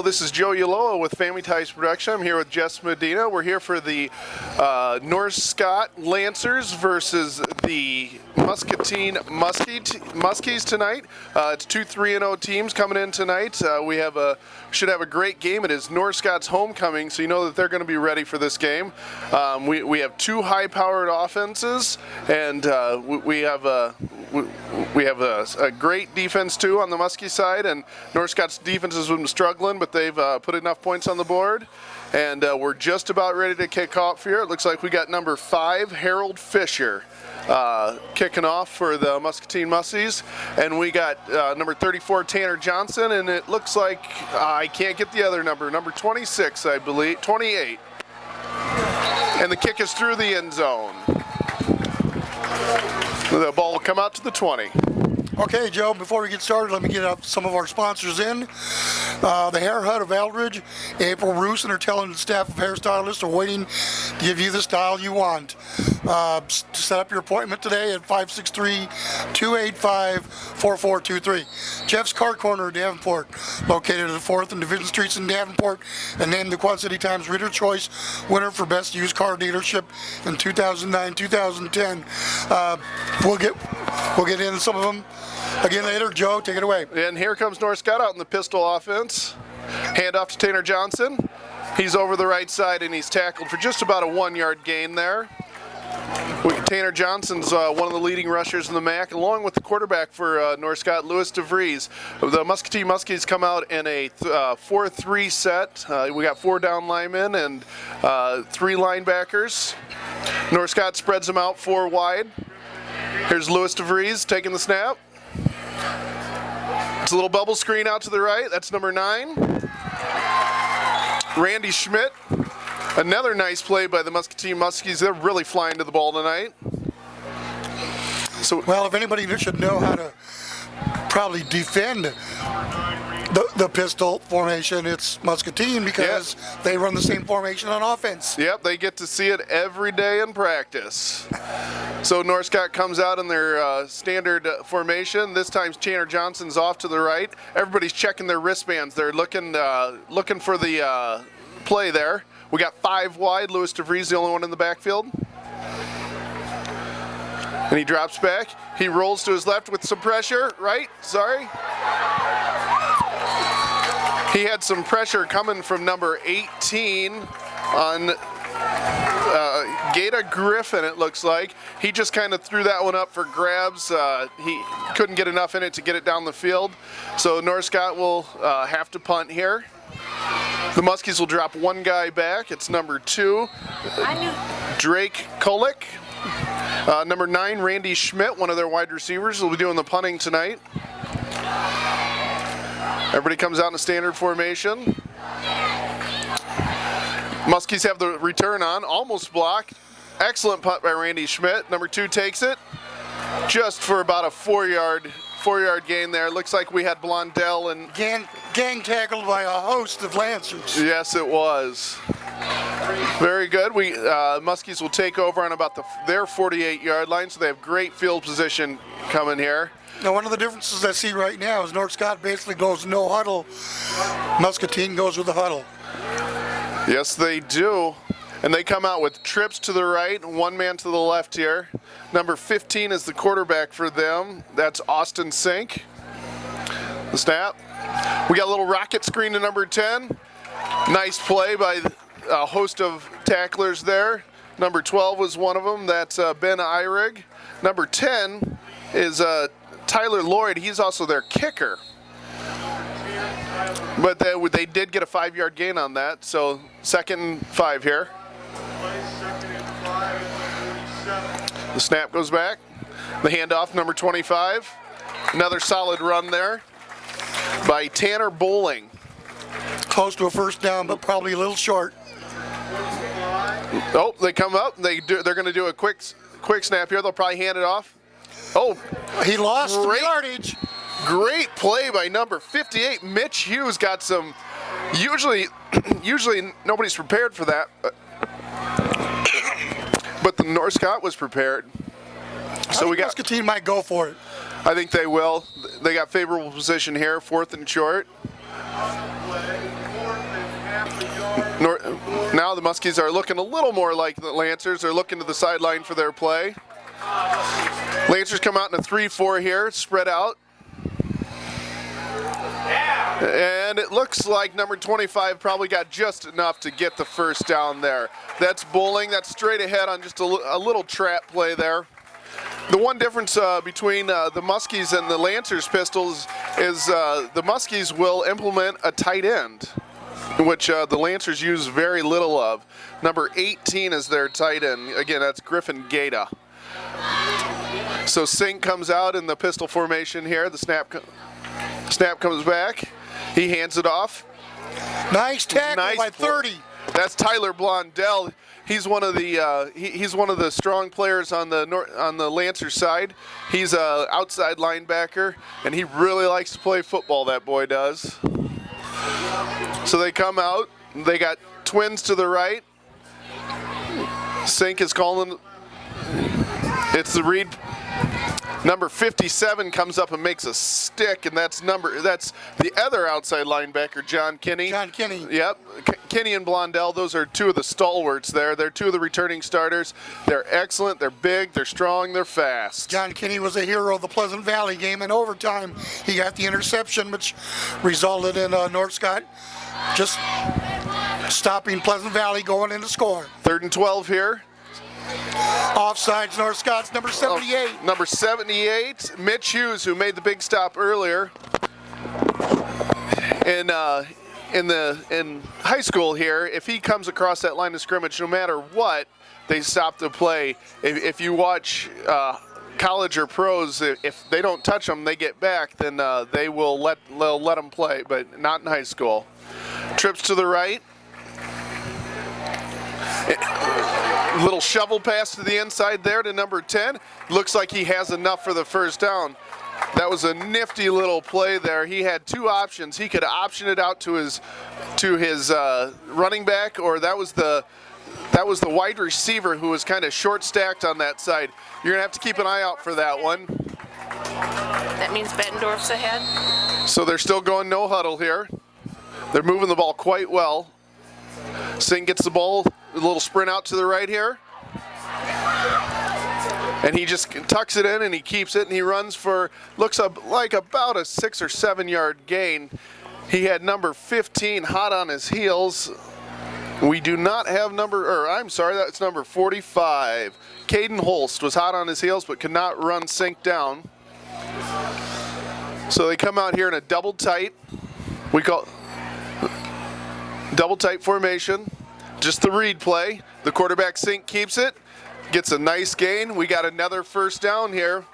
this is Joe Yaloa with Family Ties Production. I'm here with Jess Medina. We're here for the North Scott Lancers versus the Muscatine Muskies tonight. It's two 3-0 teams coming in tonight. We should have a great game. It is North Scott's homecoming, so you know that they're going to be ready for this game. We have two high-powered offenses, and we have a great defense too on the Muskie side. And North Scott's defense has been struggling, but they've put enough points on the board. And we're just about ready to kick off here. It looks like we got number 5, Harold Fisher, kicking off for the Muscatine Muskies. And we got number 34, Tanner Johnson. And it looks like, I can't get the other number 26, I believe, 28. And the kick is through the end zone. The ball will come out to the 20. Okay, Joe, before we get started, let me get up some of our sponsors in. The Hair Hut of Eldridge, April Roos and her talented staff of hairstylists are waiting to give you the style you want. To set up your appointment today at 563-285-4423. Jeff's Car Corner in Davenport, located at 4th and Division Streets in Davenport, and named the Quad City Times Reader Choice winner for Best Used Car Dealership in 2009-2010. We'll get into some of them again later. Joe, take it away. And here comes North Scott out in the pistol offense. Hand off to Tanner Johnson. He's over the right side and he's tackled for just about a 1-yard gain there. Tanner Johnson's one of the leading rushers in the MAC, along with the quarterback for North Scott, Louis DeVries. The Muscatine Muskies come out in a 4-3 set. We got 4 down linemen and 3 linebackers. North Scott spreads them out 4 wide. Here's Louis DeVries taking the snap. It's a little bubble screen out to the right. That's number 9. Randy Schmidt. Another nice play by the Muscatine Muskies. They're really flying to the ball tonight. Well, if anybody should know how to probably defend the pistol formation, it's Muscatine, because they run the same formation on offense. Yep, they get to see it every day in practice. So North Scott comes out in their standard formation. This time Tanner Johnson's off to the right. Everybody's checking their wristbands. They're looking for the play there. We got 5 wide. Louis DeVries, the only one in the backfield. And he drops back. He rolls to his left with some pressure. Right? Sorry. He had some pressure coming from number 18 on Gata Griffin, it looks like. He just kind of threw that one up for grabs. He couldn't get enough in it to get it down the field. So North Scott will have to punt here. The Muskies will drop 1 guy back. It's number 2, Drake Kolick. Number 9, Randy Schmidt, one of their wide receivers, will be doing the punting tonight. Everybody comes out in a standard formation. Muskies have the return on, almost blocked. Excellent punt by Randy Schmidt. Number 2 takes it, just for about a 4-yard gain there. Looks like we had Blondell and gang tackled by a host of Lancers. Yes, it was. Very good. Muskies will take over on about their 48-yard line, so they have great field position coming here. Now, one of the differences I see right now is North Scott basically goes no huddle. Muscatine goes with the huddle. Yes, they do. And they come out with trips to the right, 1 man to the left here. Number 15 is the quarterback for them. That's Austin Sink. The snap. We got a little rocket screen to number 10. Nice play by a host of tacklers there. Number 12 was one of them. That's Ben Eyrig. Number 10 is Tyler Lloyd. He's also their kicker. But they did get a 5-yard gain on that. So 2nd and 5 here. The snap goes back. The handoff, number 25. Another solid run there by Tanner Bowling. Close to a first down, but probably a little short. Oh, they come up. They're going to do a quick snap here. They'll probably hand it off. Oh, he lost the yardage. Great play by number 58. Mitch Hughes got some. Usually nobody's prepared for that. But the North Scott was prepared. So Muscatine might go for it. I think they will. They got favorable position here, 4th and short. Now the Muskies are looking a little more like the Lancers. They're looking to the sideline for their play. Lancers come out in a 3-4 here, spread out. And it looks like number 25 probably got just enough to get the first down there. That's bowling. That's straight ahead on just a little trap play there. The one difference between the Muskies and the Lancers pistols is the Muskies will implement a tight end, which the Lancers use very little of. Number 18 is their tight end. Again, that's Griffin Gata. So Sink comes out in the pistol formation here. The snap comes back. He hands it off. Nice tackle by 30. That's Tyler Blondell. He's one of the he's one of the strong players on the Lancers side. He's a outside linebacker, and he really likes to play football. That boy does. So they come out. They got twins to the right. Sink is calling. It's the read. Number 57 comes up and makes a stick, and that's the other outside linebacker, John Kinney. John Kinney. Yep, Kinney and Blondell, those are two of the stalwarts there. They're two of the returning starters. They're excellent, they're big, they're strong, they're fast. John Kinney was a hero of the Pleasant Valley game. In overtime, he got the interception, which resulted in North Scott just stopping Pleasant Valley going in to score. 3rd and 12 here. Offsides, North Scott's number 78. Number 78, Mitch Hughes, who made the big stop earlier in high school here. If he comes across that line of scrimmage, no matter what, they stop the play. If you watch college or pros, if they don't touch them, they get back, then they'll let them play, but not in high school. Trips to the right. Little shovel pass to the inside there to number 10. Looks like he has enough for the first down. That was a nifty little play there. He had two options. He could option it out to his running back, or that was the wide receiver who was kind of short stacked on that side. You're gonna have to keep an eye out for that one. That means Bettendorf's ahead. So they're still going no huddle here. They're moving the ball quite well. Singh gets the ball, a little sprint out to the right here. And he just tucks it in and he keeps it, and he runs for, looks like about a 6 or 7 yard gain. He had number 15 hot on his heels. We do not have that's number 45. Caden Holst was hot on his heels but could not run Sink down. So they come out here in a double tight. We call double tight formation. Just the read play. The quarterback Sink keeps it. Gets a nice gain. We got another first down here.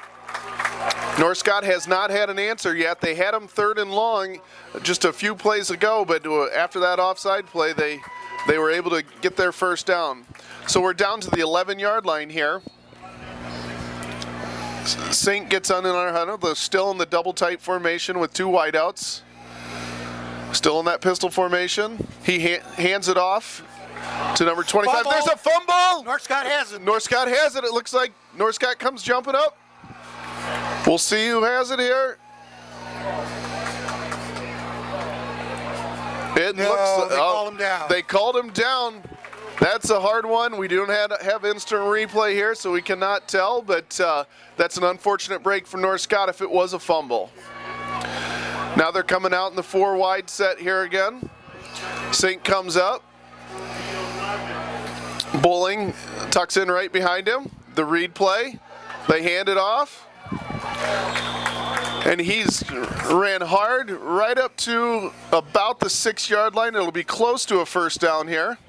North Scott has not had an answer yet. They had him 3rd and long just a few plays ago, but after that offside play, they were able to get their first down. So we're down to the 11-yard line here. Sink gets on in our huddle. They're still in the double tight formation with two wideouts. Still in that pistol formation. He hands it off to number 25. Fumble. There's a fumble! North Scott has it. North Scott has it. It looks like North Scott comes jumping up. We'll see who has it here. They called him down. They called him down. That's a hard one. We don't have instant replay here, so we cannot tell, but that's an unfortunate break for North Scott if it was a fumble. Now they're coming out in the 4 wide set here again. Sink comes up. Bowling tucks in right behind him. The read play. They hand it off. And he's ran hard right up to about the 6 yard line. It'll be close to a first down here.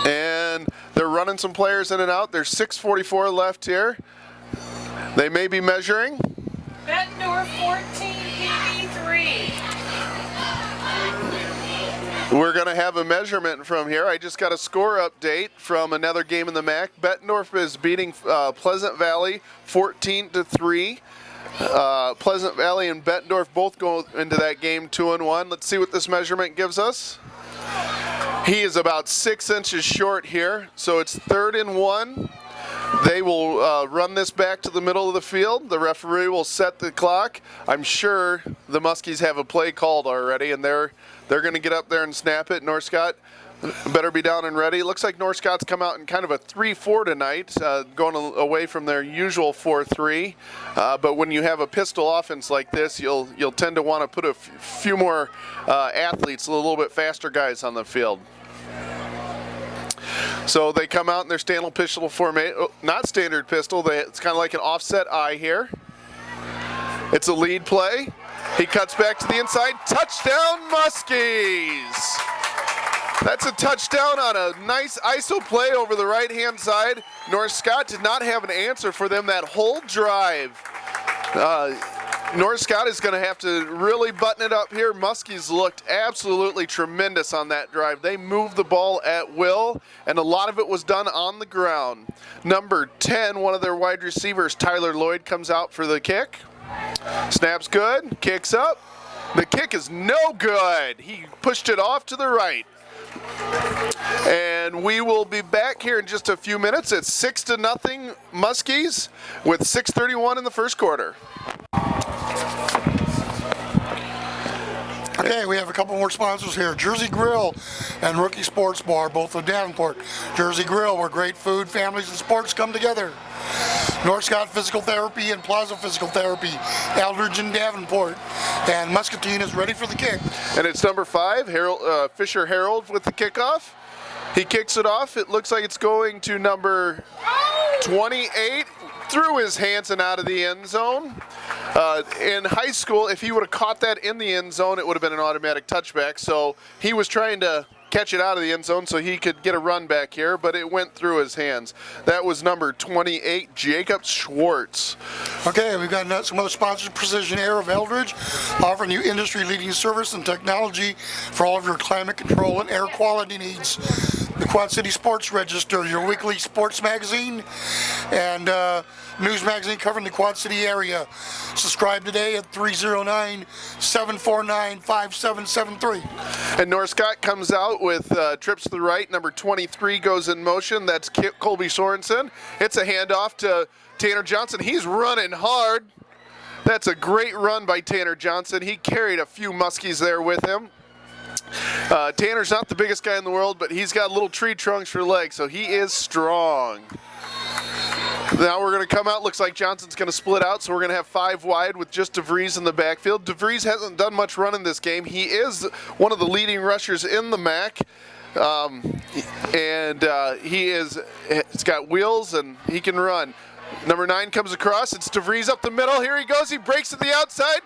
And they're running some players in and out. There's 6:44 left here. They may be measuring. Bettendorf 14, PB 3. We're going to have a measurement from here. I just got a score update from another game in the MAC. Bettendorf is beating Pleasant Valley 14-3. Pleasant Valley and Bettendorf both go into that game 2-1. Let's see what this measurement gives us. He is about 6 inches short here, so it's 3rd and 1. They will run this back to the middle of the field. The referee will set the clock. I'm sure the Muskies have a play called already, and they're going to get up there and snap it. North Scott better be down and ready. It looks like North Scott's come out in kind of a 3-4 tonight, going away from their usual 4-3. But when you have a pistol offense like this, you'll tend to want to put a few more athletes, a little bit faster guys on the field. So they come out in their standard pistol formation, not standard pistol. It's kind of like an offset eye here. It's a lead play. He cuts back to the inside. Touchdown, Muskies! That's a touchdown on a nice ISO play over the right-hand side. North Scott did not have an answer for them that whole drive. North Scott is going to have to really button it up here. Muskies looked absolutely tremendous on that drive. They moved the ball at will, and a lot of it was done on the ground. Number 10, one of their wide receivers, Tyler Lloyd, comes out for the kick. Snaps good, kicks up. The kick is no good. He pushed it off to the right. And we will be back here in just a few minutes. It's 6-0 Muskies with 6:31 in the first quarter. Okay, we have a couple more sponsors here. Jersey Grill and Rookie Sports Bar, both of Davenport. Jersey Grill, where great food, families, and sports come together. North Scott Physical Therapy and Plaza Physical Therapy, Eldridge and Davenport. And Muscatine is ready for the kick. And it's number 5, Fisher Harold with the kickoff. He kicks it off. It looks like it's going to number 28, through his hands and out of the end zone. In high school, if he would have caught that in the end zone, it would have been an automatic touchback. So he was trying to catch it out of the end zone so he could get a run back here, but it went through his hands. That was number 28, Jacob Schwartz. Okay, we've got some other sponsors. Precision Air of Eldridge, offering you industry-leading service and technology for all of your climate control and air quality needs. The Quad City Sports Register, your weekly sports magazine, and news magazine covering the Quad City area. Subscribe today at 309-749-5773. And North Scott comes out with trips to the right. Number 23 goes in motion. That's Colby Sorensen. It's a handoff to Tanner Johnson. He's running hard. That's a great run by Tanner Johnson. He carried a few Muskies there with him. Tanner's not the biggest guy in the world, but he's got little tree trunks for legs, so he is strong. Now we're going to come out. Looks like Johnson's going to split out, so we're going to have 5 wide with just DeVries in the backfield. DeVries hasn't done much running this game. He is one of the leading rushers in the MAC, he's got wheels and he can run. Number 9 comes across. It's DeVries up the middle. Here he goes. He breaks to the outside.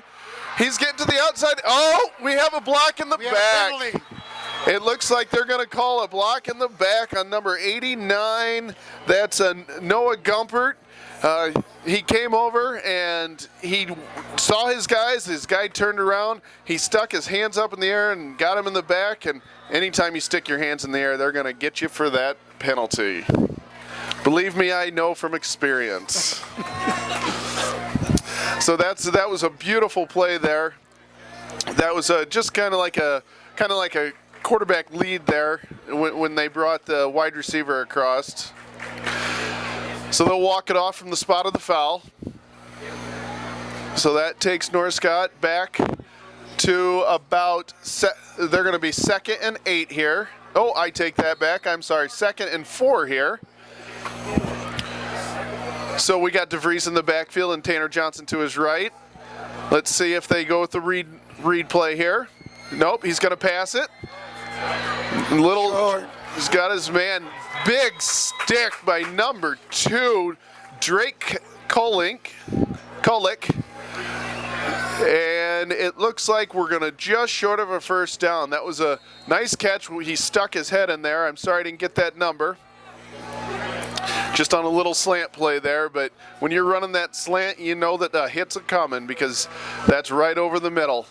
He's getting to the outside. Oh, we have a block in the back. It looks like they're going to call a block in the back on number 89. That's Noah Gumpert. He came over and he saw his guys. His guy turned around. He stuck his hands up in the air and got him in the back. And anytime you stick your hands in the air, they're going to get you for that penalty. Believe me, I know from experience. So that was a beautiful play there. That was just kind of like a quarterback lead there when they brought the wide receiver across. So they'll walk it off from the spot of the foul. So that takes North Scott back to about, they're going to be 2nd and 8 here. Oh, I take that back. I'm sorry, 2nd and 4 here. So we got DeVries in the backfield and Tanner Johnson to his right. Let's see if they go with the read play here. Nope, he's going to pass it. He's got his man. Big stick by number 2, Drake Kolick. And it looks like we're going to just short of a first down. That was a nice catch. He stuck his head in there. I'm sorry I didn't get that number. Just on a little slant play there, but when you're running that slant, you know that the hits are coming because that's right over the middle.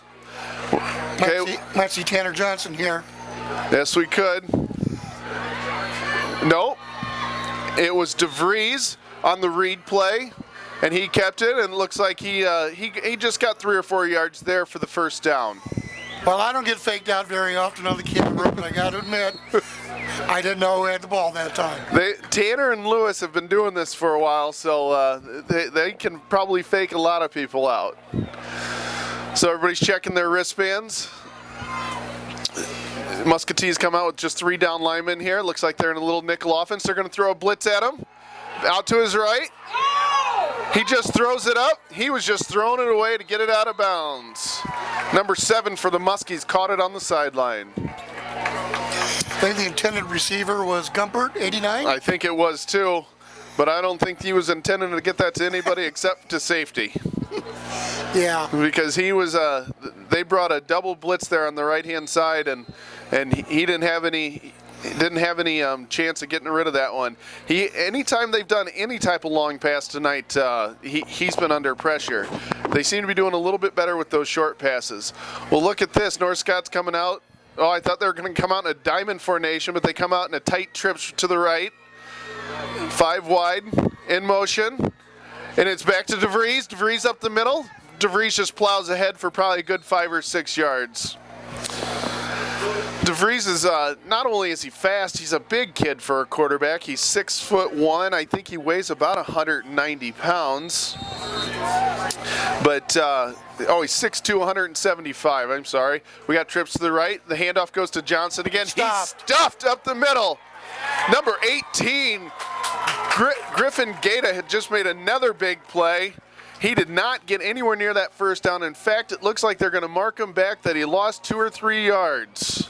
Okay. Might see Tanner Johnson here. Yes, we could. Nope. It was DeVries on the read play, and he kept it, and it looks like he just got 3 or 4 yards there for the first down. Well, I don't get faked out very often on the camera, but I got to admit, I didn't know who had the ball that time. Tanner and Lewis have been doing this for a while, so they can probably fake a lot of people out. So everybody's checking their wristbands. Muscatine's come out with just 3 down linemen here. Looks like they're in a little nickel offense. They're going to throw a blitz at him. Out to his right. He just throws it up. He was just throwing it away to get it out of bounds. Number 7 for the Muskies caught it on the sideline. I think the intended receiver was Gumpert, 89. I think it was too, but I don't think he was intending to get that to anybody except to safety. Yeah. Because he was, they brought a double blitz there on the right-hand side, and he didn't have any. Didn't have any chance of getting rid of that one. Anytime they've done any type of long pass tonight, he's been under pressure. They seem to be doing a little bit better with those short passes. Well, look at this. North Scott's coming out. Oh, I thought they were going to come out in a diamond formation, but they come out in a tight trip to the right. 5 wide, in motion. And it's back to DeVries. DeVries up the middle. DeVries just plows ahead for probably a good 5 or 6 yards. DeVries is, not only is he fast, he's a big kid for a quarterback. He's 6'1". I think he weighs about 190 pounds. But, he's 6'2", 175, I'm sorry. We got trips to the right. The handoff goes to Johnson again. He's stuffed up the middle. Number 18, Griffin Gata had just made another big play. He did not get anywhere near that first down. In fact, it looks like they're going to mark him back that he lost 2 or 3 yards.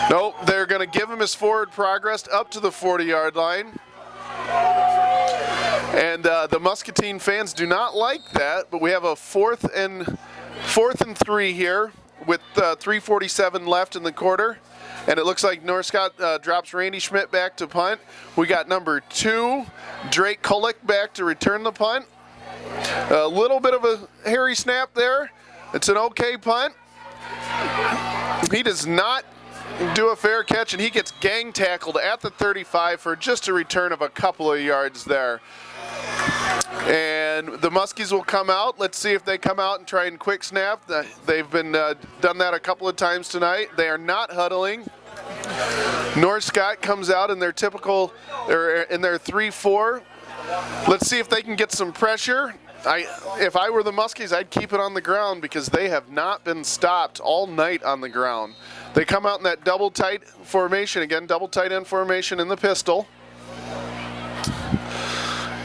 Nope, they're going to give him his forward progress up to the 40-yard line. And the Muscatine fans do not like that, but we have a fourth and 3 here with 3:47 left in the quarter. And it looks like North Scott drops Randy Schmidt back to punt. We got number 2, Drake Kulick, back to return the punt. A little bit of a hairy snap there. It's an okay punt. He does not do a fair catch, and he gets gang tackled at the 35 for just a return of a couple of yards there. And the Muskies will come out. Let's see if they come out and try and quick snap. They've been done that a couple of times tonight. They are not huddling. North Scott comes out in their typical, or in their 3-4. Let's see if they can get some pressure. If I were the Muskies, I'd keep it on the ground because they have not been stopped all night on the ground. They come out in that double tight formation again, double tight end formation in the pistol.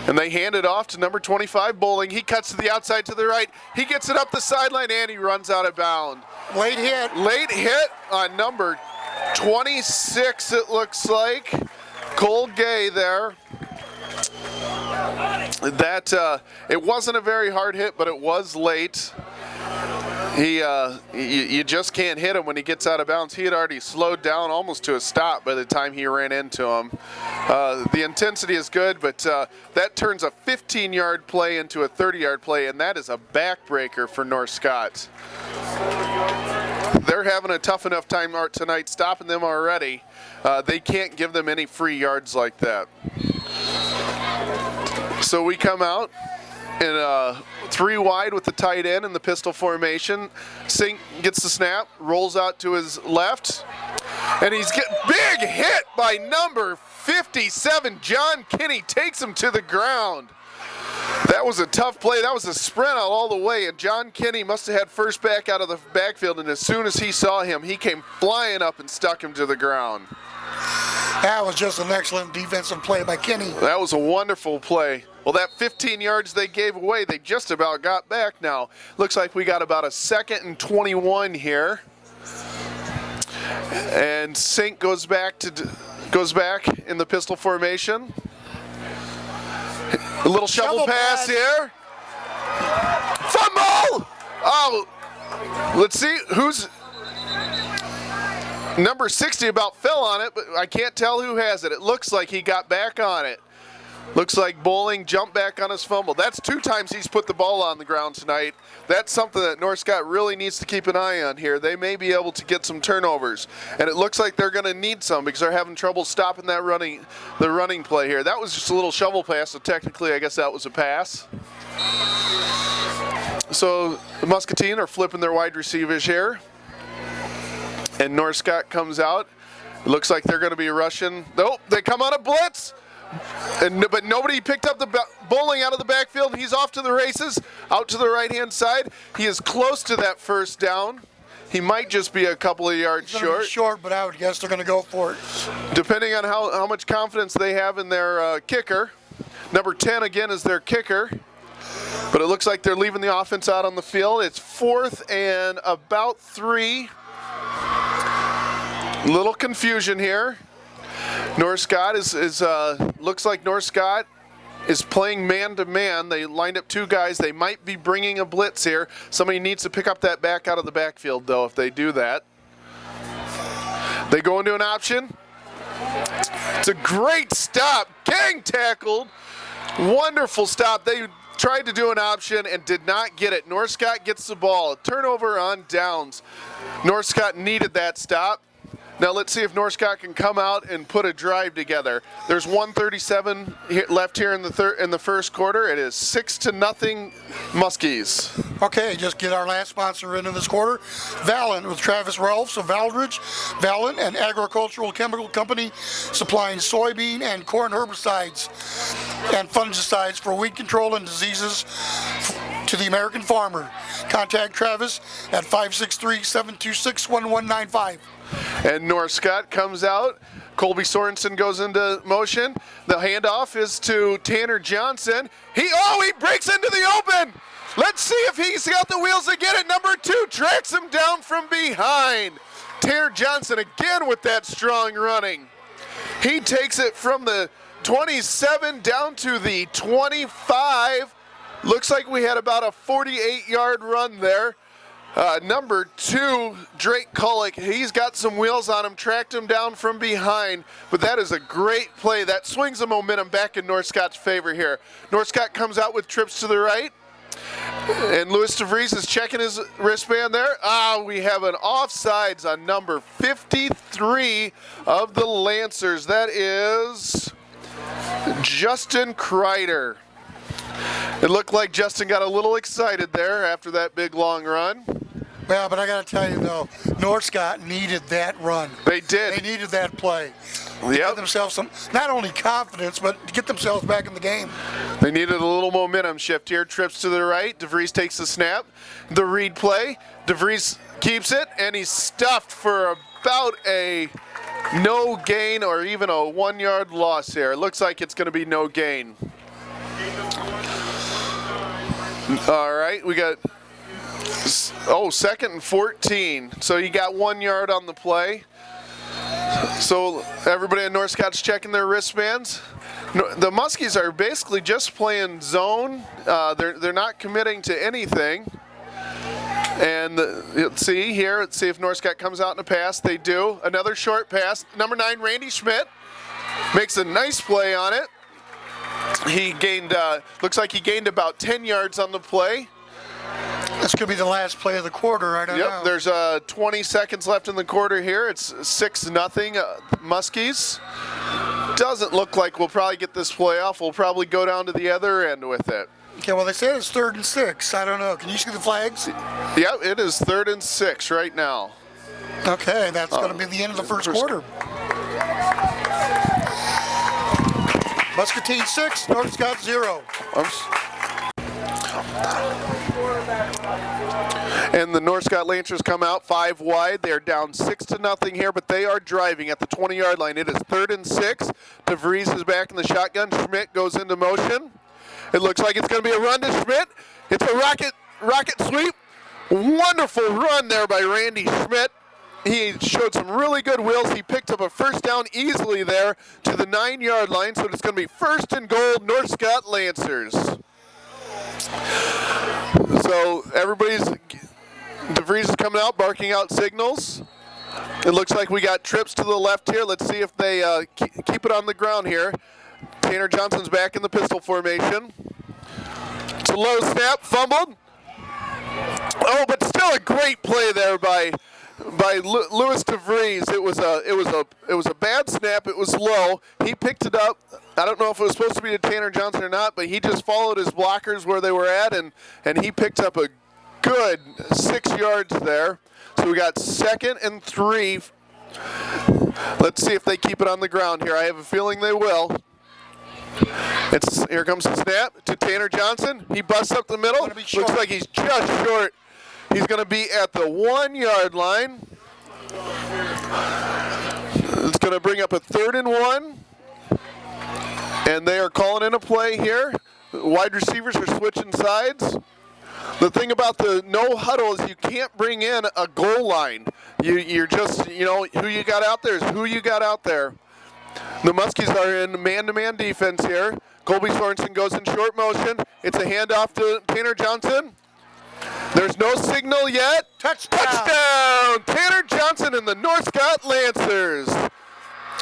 And they hand it off to number 25, Bowling. He cuts to the outside to the right. He gets it up the sideline, and he runs out of bounds. Late hit. Late hit on number 26, it looks like. Cole Gay there. It wasn't a very hard hit, but it was late. You just can't hit him when he gets out of bounds. He had already slowed down almost to a stop by the time he ran into him. The intensity is good, but that turns a 15-yard play into a 30-yard play, and that is a backbreaker for North Scott. They're having a tough enough time tonight stopping them already. They can't give them any free yards like that. So we come out in 3 wide with the tight end in the pistol formation. Sink gets the snap, rolls out to his left, and he's getting big hit by number 57. John Kinney takes him to the ground. That was a tough play. That was a sprint out all the way, and John Kinney must have had first back out of the backfield, and as soon as he saw him, he came flying up and stuck him to the ground. That was just an excellent defensive play by Kinney. That was a wonderful play. Well, that 15 yards they gave away, they just about got back now. Looks like we got about a 2nd and 21 here. And Sink goes back in the pistol formation. A little shovel pass here. Fumble! Oh, let's see who's number 60 about fell on it, but I can't tell who has it. It looks like he got back on it. Looks like Bowling jumped back on his fumble. That's 2 times he's put the ball on the ground tonight. That's something that North Scott really needs to keep an eye on here. They may be able to get some turnovers, and it looks like they're going to need some because they're having trouble stopping that running play here. That was just a little shovel pass, so technically I guess that was a pass. So Muscatine are flipping their wide receivers here. And North Scott comes out. It looks like they're going to be rushing. Nope, they come on a blitz. But nobody picked up the bowling out of the backfield. He's off to the races, out to the right-hand side. He is close to that first down. He might just be a couple of yards short. Short, but I would guess they're going to go for it. Depending on how much confidence they have in their kicker. Number 10 again is their kicker. But it looks like they're leaving the offense out on the field. It's 4th and about 3. Little confusion here. North Scott looks like North Scott is playing man-to-man. They lined up 2 guys. They might be bringing a blitz here. Somebody needs to pick up that back out of the backfield, though, if they do that. They go into an option. It's a great stop. Gang tackled. Wonderful stop. They tried to do an option and did not get it. North Scott gets the ball. Turnover on downs. North Scott needed that stop. Now let's see if North Scott can come out and put a drive together. There's 1:37 left here in the first quarter. It is 6-0 Muskies. Okay, just get our last sponsor into this quarter. Valent with Travis Ralphs of Eldridge. Valent, an agricultural chemical company supplying soybean and corn herbicides and fungicides for weed control and diseases to the American farmer. Contact Travis at 563-726-1195. And North Scott comes out. Colby Sorensen goes into motion. The handoff is to Tanner Johnson. He breaks into the open. Let's see if he's got the wheels to get it. Number 2 tracks him down from behind. Tanner Johnson again with that strong running. He takes it from the 27 down to the 25. Looks like we had about a 48-yard run there. Number 2, Drake Kullick, he's got some wheels on him, tracked him down from behind, but that is a great play. That swings the momentum back in North Scott's favor here. North Scott comes out with trips to the right, and Louis DeVries is checking his wristband there. We have an offsides on number 53 of the Lancers. That is Justin Kreider. It looked like Justin got a little excited there after that big long run. Well, but I got to tell you, though, North Scott needed that run. They did. They needed that play. To Yep. give themselves some, not only confidence, but to get themselves back in the game. They needed a little momentum shift here. Trips to the right. DeVries takes the snap. The read play. DeVries keeps it, and he's stuffed for about a no gain or even a 1-yard loss here. It looks like it's going to be no gain. All right, we got, 2nd and 14. So you got 1 yard on the play. So everybody in North Scott's checking their wristbands. The Muskies are basically just playing zone. They're not committing to anything. And let's see here. Let's see if North Scott comes out in a pass. They do. Another short pass. Number 9, Randy Schmidt, makes a nice play on it. He gained, looks like he gained about 10 yards on the play. This could be the last play of the quarter. I don't know. Yep, there's 20 seconds left in the quarter here. It's 6-0 Muskies. Doesn't look like we'll probably get this play off. We'll probably go down to the other end with it. Okay, well, they said it's 3rd and 6. I don't know. Can you see the flags? Yep, it is 3rd and 6 right now. Okay, that's going to be the end of the first quarter. Muscatine 6, North Scott 0. And the North Scott Lancers come out 5 wide. They are down 6-0 here, but they are driving at the 20-yard line. It is 3rd and 6. DeVries is back in the shotgun. Schmidt goes into motion. It looks like it's going to be a run to Schmidt. It's a rocket sweep. Wonderful run there by Randy Schmidt. He showed some really good wheels. He picked up a first down easily there to the 9-yard line, so it's going to be 1st and goal, North Scott Lancers. So DeVries is coming out, barking out signals. It looks like we got trips to the left here. Let's see if they keep it on the ground here. Tanner Johnson's back in the pistol formation. It's a low snap, fumbled. Oh, but still a great play there by Louis DeVries. It was a bad snap. It was low. He picked it up. I don't know if it was supposed to be to Tanner Johnson or not, but he just followed his blockers where they were at, and he picked up a good 6 yards there. So we got 2nd and 3. Let's see if they keep it on the ground here. I have a feeling they will. Here comes the snap to Tanner Johnson. He busts up the middle. Looks like he's just short. He's going to be at the 1 yard line. It's going to bring up a 3rd and 1. And they are calling in a play here. Wide receivers are switching sides. The thing about the no huddle is you can't bring in a goal line. You're just, you know, who you got out there is who you got out there. The Muskies are in man-to-man defense here. Colby Sorensen goes in short motion. It's a handoff to Tanner Johnson. There's no signal yet. Touchdown! Tanner Johnson and the North Scott Lancers.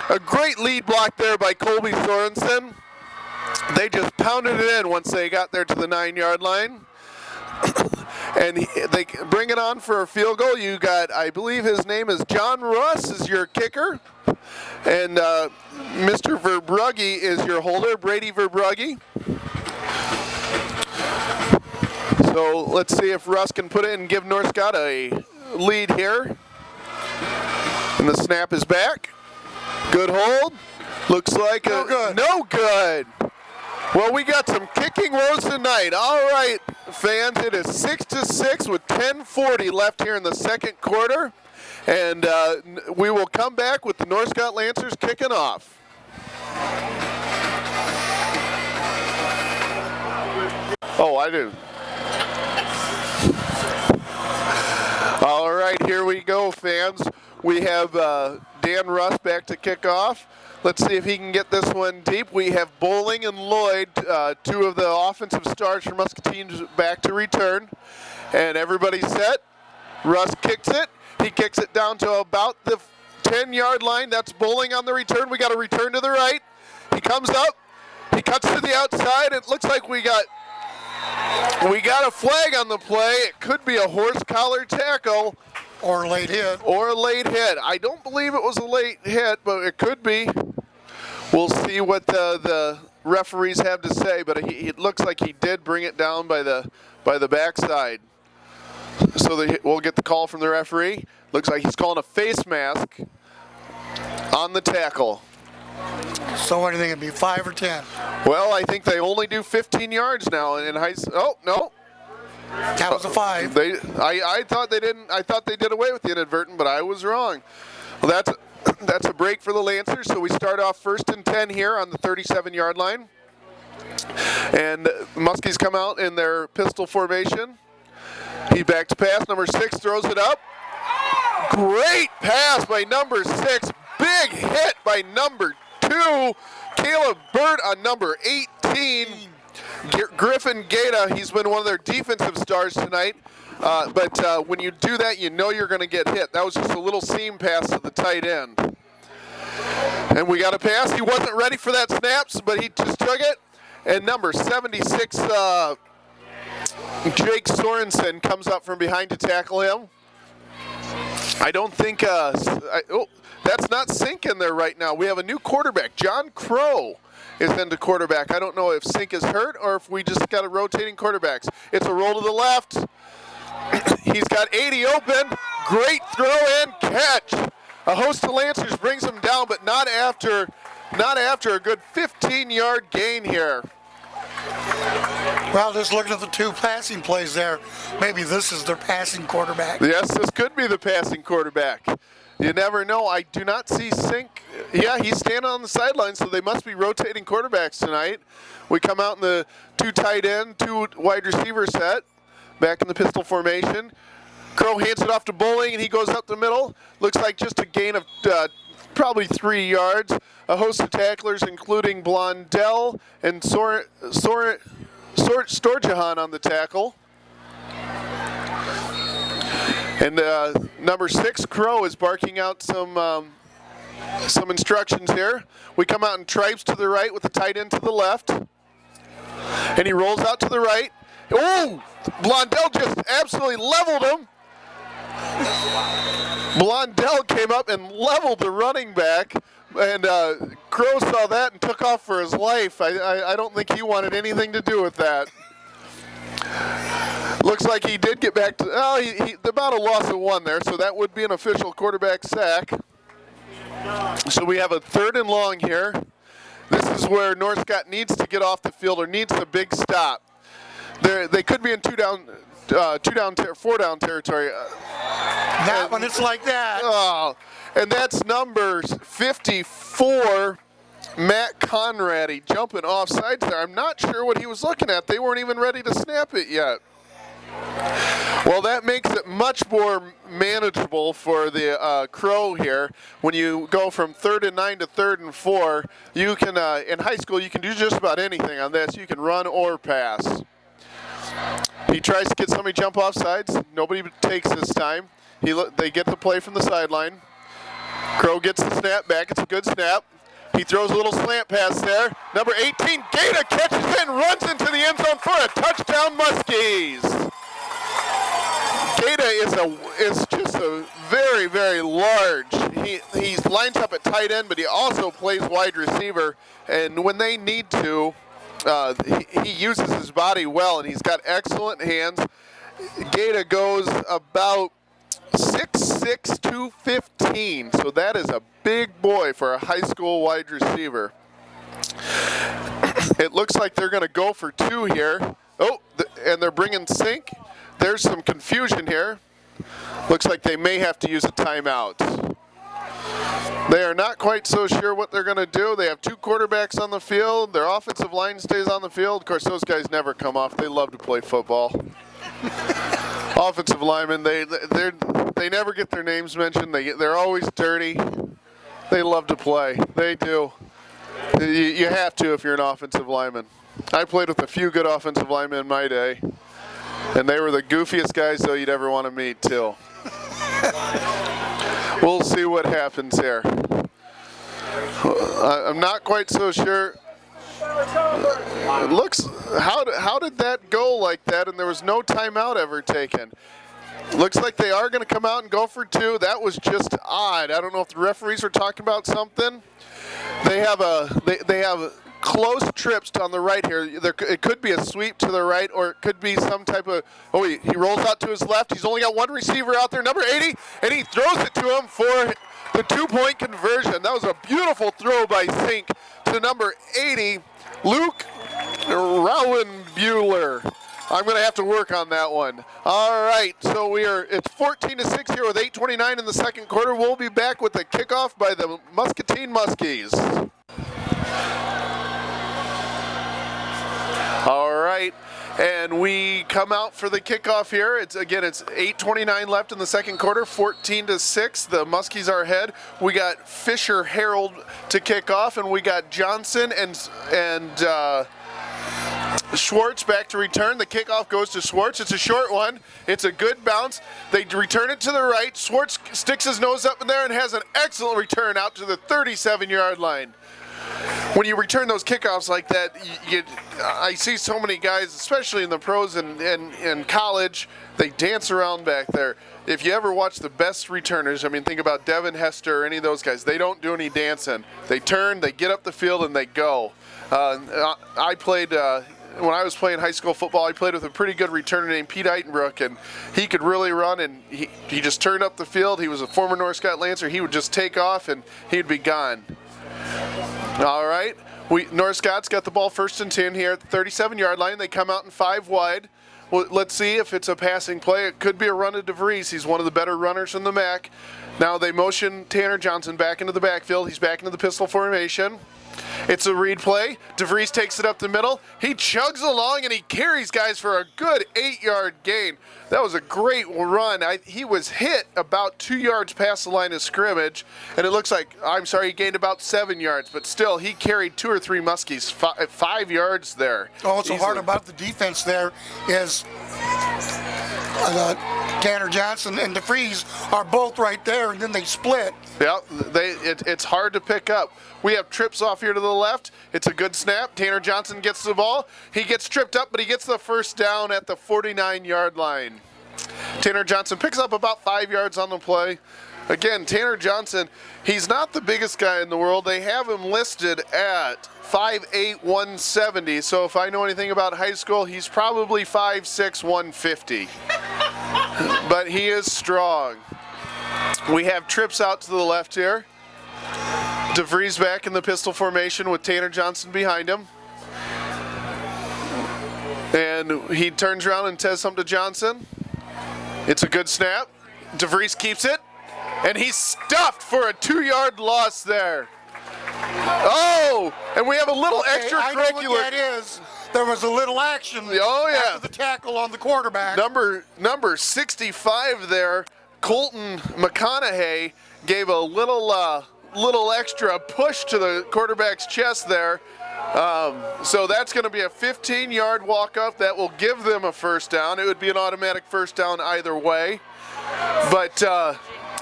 A great lead block there by Colby Sorensen. They just pounded it in once they got there to the 9 yard line. And they bring it on for a field goal. You got, I believe his name is John Russ is your kicker. And Mr. Verbrugge is your holder, Brady Verbrugge. So let's see if Russ can put it and give North Scott a lead here. And the snap is back. Good hold. Looks like no good. Well, we got some kicking woes tonight. All right, fans, it is 6-6 with 10:40 left here in the second quarter. And we will come back with the North Scott Lancers kicking off. Oh, I do. All right, here we go, fans. We have Dan Russ back to kick off. Let's see if he can get this one deep. We have Bowling and Lloyd, two of the offensive stars for Muscatine, back to return. And everybody's set. Russ kicks it. He kicks it down to about the 10-yard line. That's Bowling on the return. We got a return to the right. He comes up. He cuts to the outside. It looks like we got a flag on the play. It could be a horse collar tackle. Or a late hit. Or a late hit. I don't believe it was a late hit, but it could be. We'll see what the referees have to say, but it looks like he did bring it down by the backside. So we'll get the call from the referee. Looks like he's calling a face mask on the tackle. So what do you think, it'd be 5 or 10? Well, I think they only do 15 yards now in high school. Oh, no. That was a 5. I thought they didn't. I thought they did away with the inadvertent, but I was wrong. Well, that's a break for the Lancers. So we start off 1st and 10 here on the 37-yard line, and the Muskies come out in their pistol formation. He back to pass. Number 6 throws it up. Great pass by number 6. Big hit by number 2. Caleb Bird on number 18. Griffin Gata, he's been one of their defensive stars tonight. But when you do that, you know you're going to get hit. That was just a little seam pass to the tight end. And we got a pass. He wasn't ready for that snaps, but he just took it. And number 76, Jake Sorensen comes up from behind to tackle him. I don't think, that's not Sink in there right now. We have a new quarterback, John Crow is into quarterback. I don't know if Sink is hurt or if we just got a rotating quarterbacks. It's a roll to the left. He's got 80 open. Great throw and catch. A host of Lancers brings him down, but not after a good 15-yard gain here. Well, just looking at the 2 passing plays there, maybe this is their passing quarterback. Yes, this could be the passing quarterback. You never know. I do not see Sink. Yeah, he's standing on the sideline, so they must be rotating quarterbacks tonight. We come out in the 2 tight end, 2 wide receiver set, back in the pistol formation. Crow hands it off to Bowling, and he goes up the middle. Looks like just a gain of probably 3 yards. A host of tacklers, including Blondell and Storjahan on the tackle. And number 6, Crow, is barking out some instructions here. We come out in tripes to the right with the tight end to the left. And he rolls out to the right. Oh! Blondell just absolutely leveled him. Blondell came up and leveled the running back. And Crow saw that and took off for his life. I don't think he wanted anything to do with that. Looks like he did get back to, he about a loss of 1 there, so that would be an official quarterback sack. So we have a 3rd and long here. This is where North Scott needs to get off the field or needs a big stop. They could be in 4 down territory. That one, it's like that. Oh, and that's number 54, Matt Conrady, jumping off sides there. I'm not sure what he was looking at. They weren't even ready to snap it yet. Well, that makes it much more manageable for the Crow here. When you go from 3rd and 9 to 3rd and 4, you can, in high school, you can do just about anything on this. You can run or pass. He tries to get somebody jump off sides. Nobody takes this time. They get the play from the sideline. Crow gets the snap back. It's a good snap. He throws a little slant pass there. Number 18, Gata catches it and runs into the end zone for a touchdown, Muskies. Gata is just a very, very large. He lines up at tight end, but he also plays wide receiver. And when they need to, he uses his body well, and he's got excellent hands. Gata goes about 6'6", 215, so that is a big boy for a high school wide receiver. It looks like they're going to go for 2 here. Oh, and they're bringing Sink. There's some confusion here. Looks like they may have to use a timeout. They are not quite so sure what they're going to do. They have 2 quarterbacks on the field. Their offensive line stays on the field. Of course, those guys never come off. They love to play football. Offensive linemen, they never get their names mentioned. They're always dirty. They love to play. They do. You have to if you're an offensive lineman. I played with a few good offensive linemen in my day, and they were the goofiest guys though you'd ever want to meet too. We'll see what happens here. I'm not quite so sure. It looks, how did that go like that and there was no timeout ever taken? Looks like they are going to come out and go for 2. That was just odd. I don't know if the referees were talking about something. They have close trips on the right here. It could be a sweep to the right, or it could be some type of, he rolls out to his left. He's only got 1 receiver out there, number 80, and he throws it to him for the 2-point conversion. That was a beautiful throw by Sink to number 80, Luke Rauenbuehler. I'm going to have to work on that one. All right, so it's 14-6 here with 8:29 in the second quarter. We'll be back with the kickoff by the Muscatine Muskies. All right, and we come out for the kickoff here. It's 8:29 left in the second quarter, 14-6. The Muskies are ahead. We got Fisher Harold to kick off, and we got Johnson and Schwartz back to return. The kickoff goes to Schwartz. It's a short one. It's a good bounce. They return it to the right. Schwartz sticks his nose up in there and has an excellent return out to the 37-yard line. When you return those kickoffs like that, I see so many guys, especially in the pros and in college, they dance around back there. If you ever watch the best returners, think about Devin Hester or any of those guys, they don't do any dancing. They turn, they get up the field, and they go. I played, when I was playing high school football, I played with a pretty good returner named Pete Eitenbrook, and he could really run, and he just turned up the field. He was a former North Scott Lancer. He would just take off, and he'd be gone. All right, North Scott's got the ball 1st and 10 here at the 37-yard line. They come out in 5 wide. Well, let's see if it's a passing play. It could be a run to DeVries. He's one of the better runners in the MAC. Now they motion Tanner Johnson back into the backfield. He's back into the pistol formation. It's a read play. DeVries takes it up the middle. He chugs along and he carries guys for a good 8-yard gain. That was a great run. He was hit about 2 yards past the line of scrimmage, and it looks like, he gained about 7 yards, but still he carried 2 or 3 Muskies 5 yards there. Also hard about the defense there is Tanner Johnson and DeVries are both right there, and then they split. Yeah, it's hard to pick up. We have trips off here to the left. It's a good snap. Tanner Johnson gets the ball. He gets tripped up, but he gets the first down at the 49-yard line. Tanner Johnson picks up about 5 yards on the play. Again, Tanner Johnson, he's not the biggest guy in the world. They have him listed at 5'8", 170. So if I know anything about high school, he's probably 5'6", 150. But he is strong. We have trips out to the left here. DeVries back in the pistol formation with Tanner Johnson behind him. And he turns around and says something to Johnson. It's a good snap. DeVries keeps it. And he's stuffed for a 2-yard loss there. Oh, and we have a little extracurricular. I know what that is. There was a little action after the tackle on the quarterback. Number 65 there, Colton McConaughey, gave a little extra push to the quarterback's chest there. So that's going to be a 15-yard walk-up that will give them a first down. It would be an automatic first down either way. But,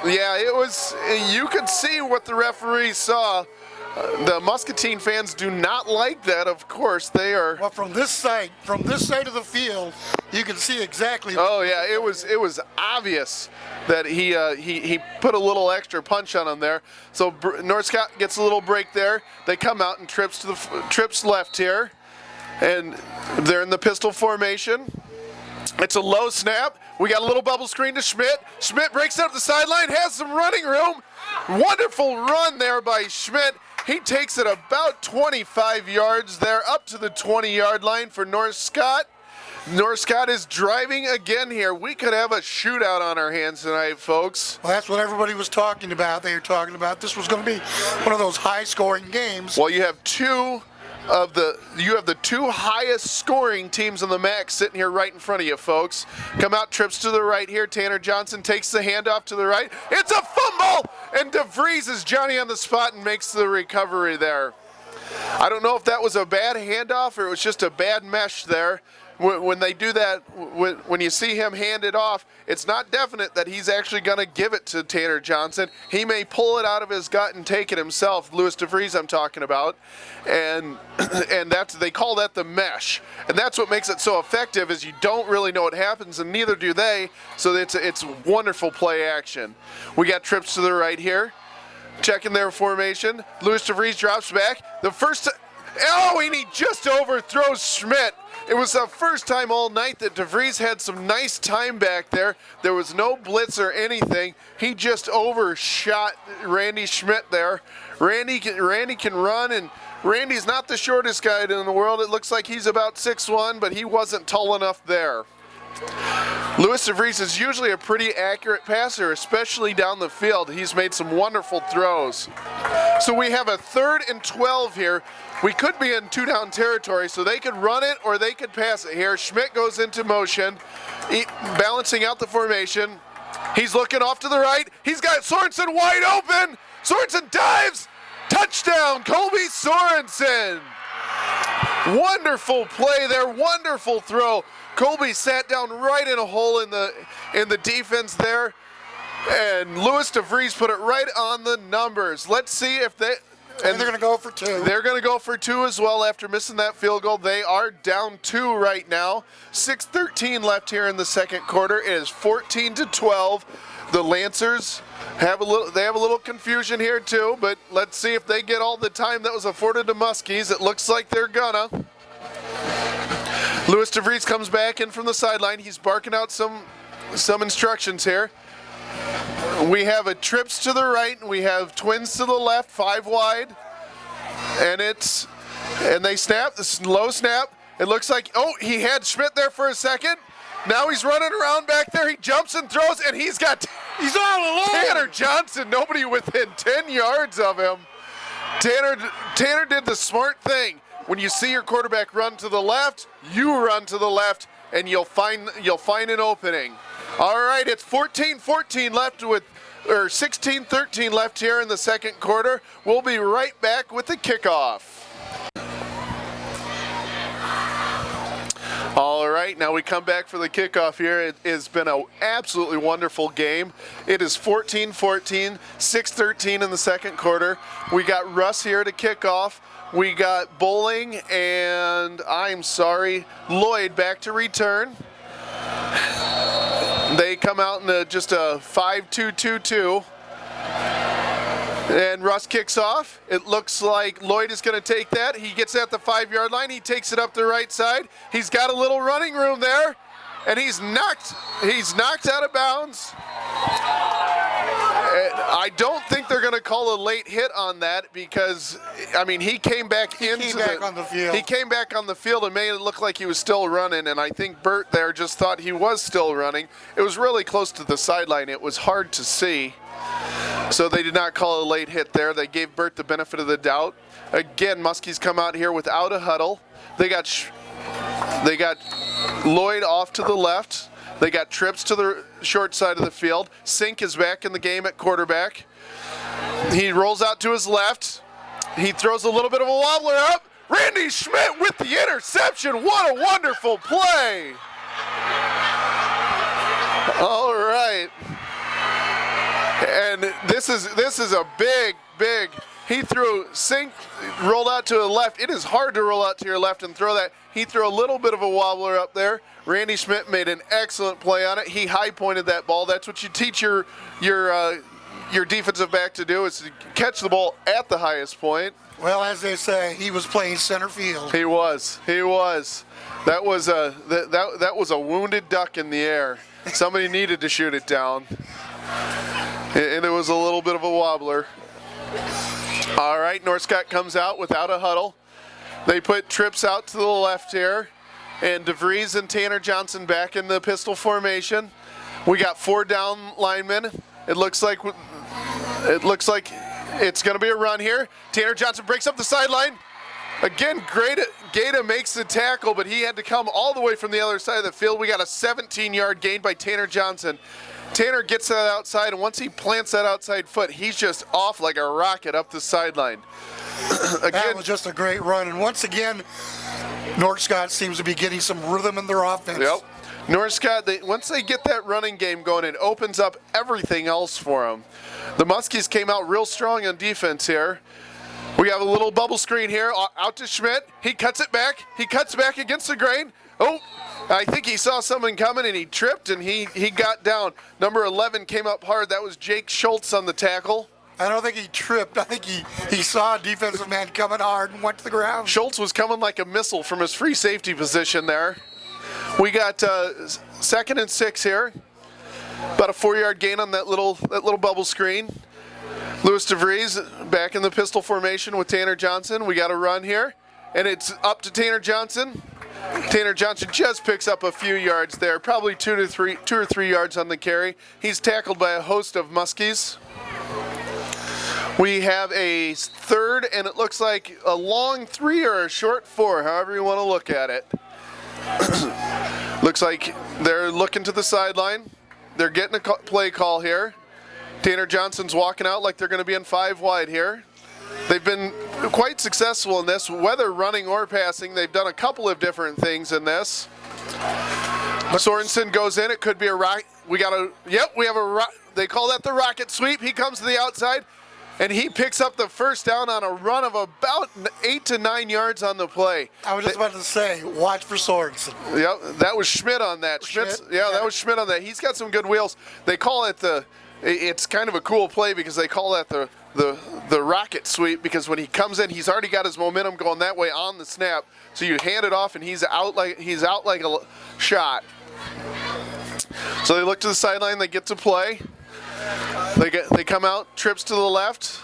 yeah, it was, you could see what the referee saw. The Muscatine fans do not like that, of course. They are. Well, from this side of the field, you can see exactly. Oh yeah, it was obvious that he put a little extra punch on him there. So North Scott gets a little break there. They come out and trips left here, and they're in the pistol formation. It's a low snap. We got a little bubble screen to Schmidt. Schmidt breaks up the sideline, has some running room. Wonderful run there by Schmidt. He takes it about 25 yards there, up to the 20-yard line for North Scott. North Scott is driving again here. We could have a shootout on our hands tonight, folks. Well, that's what everybody was talking about. They were talking about this was going to be one of those high-scoring games. Well, you have the two highest scoring teams on the MAC sitting here right in front of you, folks. Come out, trips to the right here. Tanner Johnson takes the handoff to the right. It's a fumble, and DeVries is Johnny on the spot and makes the recovery there. I don't know if that was a bad handoff or it was just a bad mesh there. When they do that, when you see him hand it off, it's not definite that he's actually going to give it to Tanner Johnson. He may pull it out of his gut and take it himself. Louis DeVries I'm talking about. And they call that the mesh. And that's what makes it so effective is you don't really know what happens, and neither do they. So it's wonderful play action. We got trips to the right here. Checking their formation. Louis DeVries drops back. And he just overthrows Schmidt. It was the first time all night that DeVries had some nice time back there. There was no blitz or anything. He just overshot Randy Schmidt there. Randy can run, and Randy's not the shortest guy in the world. It looks like he's about 6'1", but he wasn't tall enough there. Louis DeVries is usually a pretty accurate passer, especially down the field. He's made some wonderful throws. So we have a 3rd and 12 here. We could be in 2-down territory, so they could run it or they could pass it here. Schmidt goes into motion, balancing out the formation. He's looking off to the right. He's got Sorensen wide open. Sorensen dives. Touchdown, Colby Sorensen. Wonderful play there, wonderful throw. Colby sat down right in a hole in the defense there, and Louis DeVries put it right on the numbers. Let's see if they. And they're going to go for 2. They're going to go for 2 as well after missing that field goal. They are down 2 right now. 6:13 left here in the second quarter. It is 14-12. The Lancers have a little confusion here too, but let's see if they get all the time that was afforded to Muskies. It looks like they're gonna. Louis DeVries comes back in from the sideline. He's barking out some instructions here. We have a trips to the right, and we have twins to the left, 5 wide. And they snap, the slow snap. It looks like, he had Schmidt there for a second. Now he's running around back there. He jumps and throws, and he's all alone. Tanner Johnson, nobody within 10 yards of him. Tanner did the smart thing. When you see your quarterback run to the left, you run to the left, and you'll find an opening. All right, it's 14-14 left or 16-13 left here in the second quarter. We'll be right back with the kickoff. All right, now we come back for the kickoff here. It has been an absolutely wonderful game. It is 14-14, 6:13 in the second quarter. We got Russ here to kick off. We got Bowling and, Lloyd back to return. They come out in just a 5-2-2-2. And Russ kicks off. It looks like Lloyd is going to take that. He gets at the 5-yard line. He takes it up the right side. He's got a little running room there, and he's knocked out of bounds. I don't think they're going to call a late hit on that because, I mean, he came back on the field. He came back on the field and made it look like he was still running, and I think Bert there just thought he was still running. It was really close to the sideline. It was hard to see. So they did not call a late hit there. They gave Bert the benefit of the doubt. Again, Muskies come out here without a huddle. They got Lloyd off to the left. They got trips to the short side of the field. Sink is back in the game at quarterback. He rolls out to his left. He throws a little bit of a wobbler up. Randy Schmidt with the interception. What a wonderful play. All right. And this is a big, he threw Sink, rolled out to the left. It is hard to roll out to your left and throw that. He threw a little bit of a wobbler up there. Randy Schmidt made an excellent play on it. He high pointed that ball. That's what you teach your defensive back to do, is to catch the ball at the highest point. Well, as they say, he was playing center field. He was. That was a wounded duck in the air. Somebody needed to shoot it down. And it was a little bit of a wobbler. All right, Northcott comes out without a huddle. They put Trips out to the left here, and DeVries and Tanner Johnson back in the pistol formation. We got 4 down linemen. It looks like it's going to be a run here. Tanner Johnson breaks up the sideline. Again, Gata makes the tackle, but he had to come all the way from the other side of the field. We got a 17-yard gain by Tanner Johnson. Tanner gets that outside, and once he plants that outside foot, he's just off like a rocket up the sideline. That was just a great run, and once again, Northcott seems to be getting some rhythm in their offense. Yep. Northcott, once they get that running game going, it opens up everything else for them. The Muskies came out real strong on defense here. We have a little bubble screen here, out to Schmidt. He cuts it back. He cuts back against the grain. Oh, I think he saw someone coming and he tripped and he got down. Number 11 came up hard. That was Jake Schultz on the tackle. I don't think he tripped. I think he saw a defensive man coming hard and went to the ground. Schultz was coming like a missile from his free safety position there. We got 2nd and 6 here. About a 4-yard gain on that little bubble screen. Louis DeVries back in the pistol formation with Tanner Johnson. We got a run here, and it's up to Tanner Johnson. Tanner Johnson just picks up a few yards there, probably 2 or 3 yards on the carry. He's tackled by a host of Muskies. We have a 3rd, and it looks like a long 3 or a short 4, however you want to look at it. Looks like they're looking to the sideline. They're getting a play call here. Tanner Johnson's walking out like they're going to be in 5 wide here. They've been quite successful in this, whether running or passing. They've done a couple of different things in this. Sorensen goes in. It could be a rocket. We have a they call that the rocket sweep. He comes to the outside, and he picks up the first down on a run of about 8 to 9 yards on the play. I was just about to say, watch for Sorensen. Yep, that was Schmidt on that. That was Schmidt on that. He's got some good wheels. They call it it's kind of a cool play because they call that the rocket sweep, because when he comes in, he's already got his momentum going that way on the snap. So you hand it off and he's out like a shot. So they look to the sideline, they get to play. They come out, Trips to the left,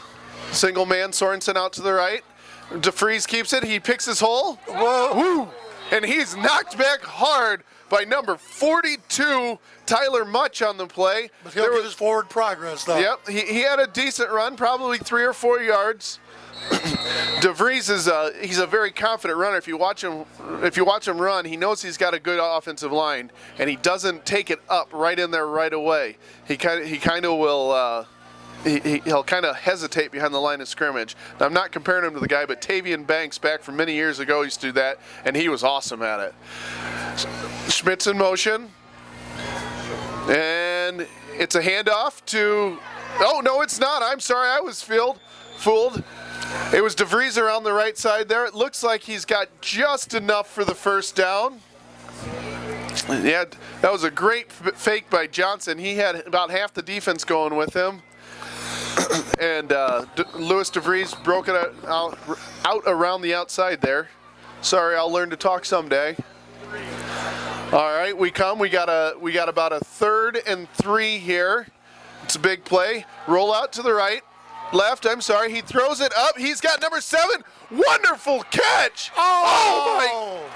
single man, Sorensen out to the right. DeVries keeps it, he picks his hole. Whoa! And he's knocked back hard by number 42, Tyler Much, on the play. But he'll get his forward progress, though. Yep, he had a decent run, probably 3 or 4 yards. DeVries he's a very confident runner. If you watch him run, he knows he's got a good offensive line, and he doesn't take it up right in there right away. He'll kind of hesitate behind the line of scrimmage. Now, I'm not comparing him to the guy, but Tavian Banks back from many years ago used to do that, and he was awesome at it. Schmidt's in motion, and it's a handoff to, oh no, it's not. I'm sorry, I was fooled. It was DeVries around the right side there. It looks like he's got just enough for the first down. Yeah, that was a great fake by Johnson. He had about half the defense going with him. And Louis DeVries broke it out around the outside there. Sorry, I'll learn to talk someday. All right, we got about a 3rd and 3 here. It's a big play. Roll out to the right. Left, I'm sorry. He throws it up. He's got number 7. Wonderful catch. Oh,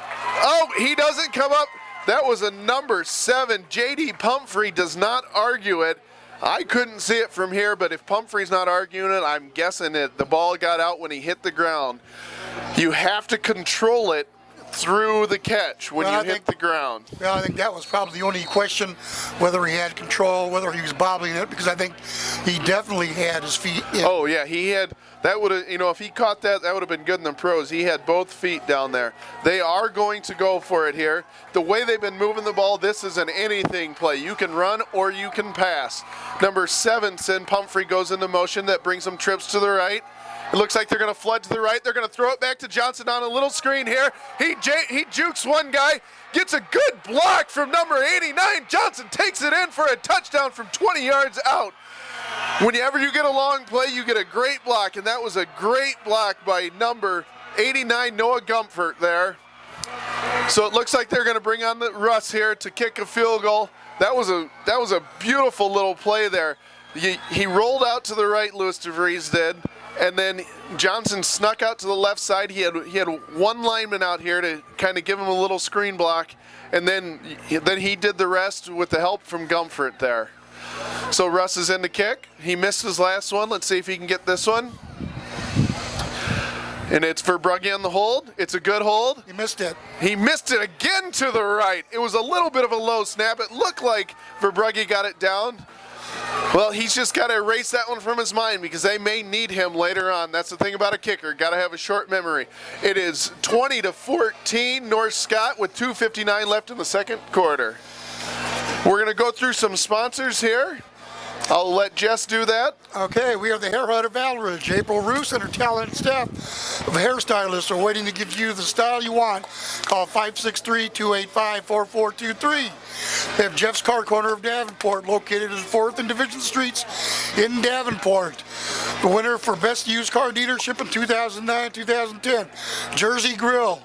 he doesn't come up. That was a number 7. J.D. Pumphrey does not argue it. I couldn't see it from here, but if Pumphrey's not arguing it, I'm guessing it. The ball got out when he hit the ground. You have to control it through the catch when you hit the ground. Well, I think that was probably the only question, whether he had control, whether he was bobbling it, because I think he definitely had his feet in. Oh, yeah, he had. That would have, if he caught that, that would have been good in the pros. He had both feet down there. They are going to go for it here. The way they've been moving the ball, this is an anything play. You can run or you can pass. Number 7, Sin Pumphrey, goes into motion. That brings them trips to the right. It looks like they're going to flood to the right. They're going to throw it back to Johnson on a little screen here. He jukes one guy, gets a good block from number 89. Johnson takes it in for a touchdown from 20 yards out. Whenever you get a long play, you get a great block, and that was a great block by number 89, Noah Gumfort there. So it looks like they're going to bring on the Russ here to kick a field goal. That was a beautiful little play there. He rolled out to the right, Louis DeVries did, and then Johnson snuck out to the left side. He had one lineman out here to kind of give him a little screen block, and then he did the rest with the help from Gumfort there. So Russ is in the kick. He missed his last one. Let's see if he can get this one. And it's for Brugge on the hold. It's a good hold. He missed it. He missed it again to the right. It was a little bit of a low snap. It looked like Verbrugge got it down. Well, he's just got to erase that one from his mind because they may need him later on. That's the thing about a kicker. Got to have a short memory. It is 20-14 North Scott with 2:59 left in the second quarter. We're going to go through some sponsors here. I'll let Jess do that. Okay, we are the Hair Hut of Eldridge. April Roos and her talented staff of hairstylists are waiting to give you the style you want. Call 563-285-4423. They have Jeff's Car Corner of Davenport, located at 4th and Division Streets in Davenport. The winner for Best Used Car Dealership in 2009-2010, Jersey Grill,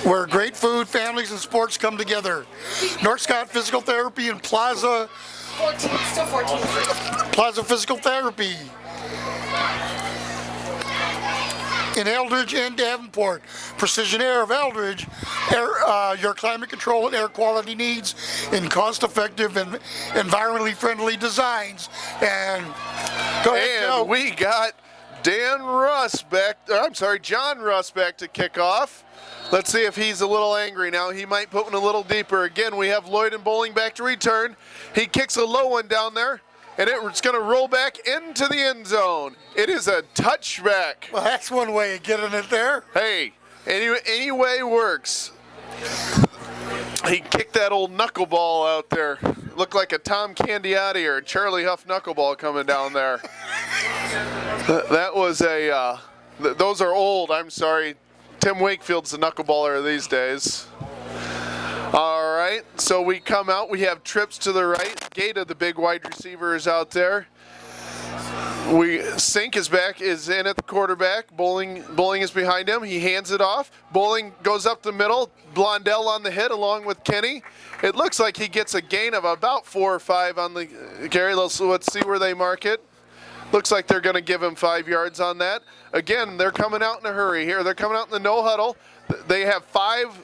where great food, families, and sports come together. North Scott Physical Therapy and Plaza Physical Therapy in Eldridge and Davenport. Precision Air of Eldridge, your climate control and air quality needs in cost-effective and environmentally friendly designs. And go ahead, Joe. We got John Russ back to kick off. Let's see if he's a little angry now. He might put one a little deeper. Again, we have Lloyd and Bowling back to return. He kicks a low one down there, and it's going to roll back into the end zone. It is a touchback. Well, that's one way of getting it there. Hey, any way works. He kicked that old knuckleball out there. Looked like a Tom Candiotti or a Charlie Huff knuckleball coming down there. That was those are old, I'm sorry. Tim Wakefield's the knuckleballer these days. All right, so we come out. We have trips to the right. Gata, the big wide receiver, is out there. Sink is in at the quarterback. Bowling is behind him. He hands it off. Bowling goes up the middle. Blondell on the hit along with Kenny. It looks like he gets a gain of about 4 or 5 on the carry. Let's see where they mark it. Looks like they're going to give him 5 yards on that. Again, they're coming out in a hurry here. They're coming out in the no huddle. They have 5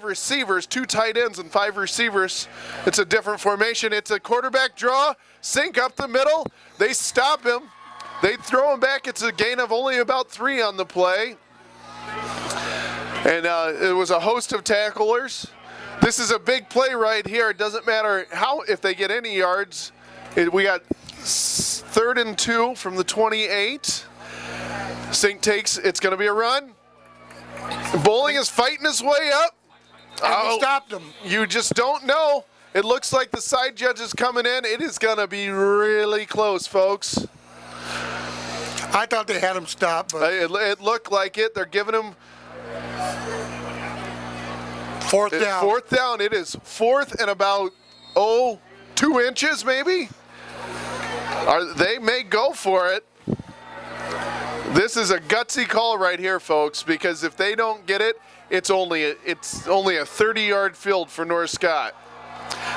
receivers, 2 tight ends and 5 receivers. It's a different formation. It's a quarterback draw. Sink up the middle. They stop him. They throw him back. It's a gain of only about 3 on the play. And it was a host of tacklers. This is a big play right here. It doesn't matter if they get any yards. We got 3rd and 2 from the 28. Sink takes, it's going to be a run. Bowling is fighting his way up. And he stopped him. You just don't know. It looks like the side judge is coming in. It is going to be really close, folks. I thought they had him stopped, but it looked like it. They're giving him 4th down. 4th down. It is 4th and about 2 inches maybe. They may go for it. This is a gutsy call right here, folks, because if they don't get it, it's only a 30-yard field for North Scott.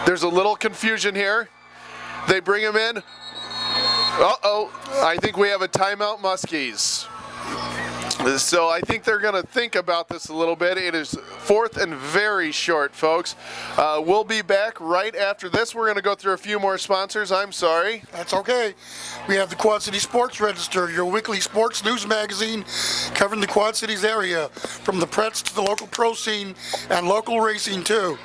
There's a little confusion here. They bring him in. Uh-oh, I think we have a timeout, Muskies. So I think they're going to think about this a little bit. It is 4th and very short, folks. We'll be back right after this. We're going to go through a few more sponsors. I'm sorry. That's okay. We have the Quad City Sports Register, your weekly sports news magazine covering the Quad Cities area, from the Prets to the local pro scene and local racing too.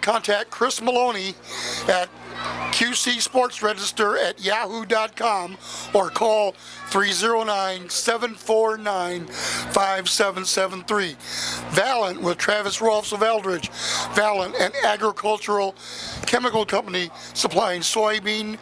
Contact Chris Maloney at qcsportsregister@yahoo.com or call 309-749-5773. Valent with Travis Rolfs of Eldridge. Valent, an agricultural chemical company supplying soybean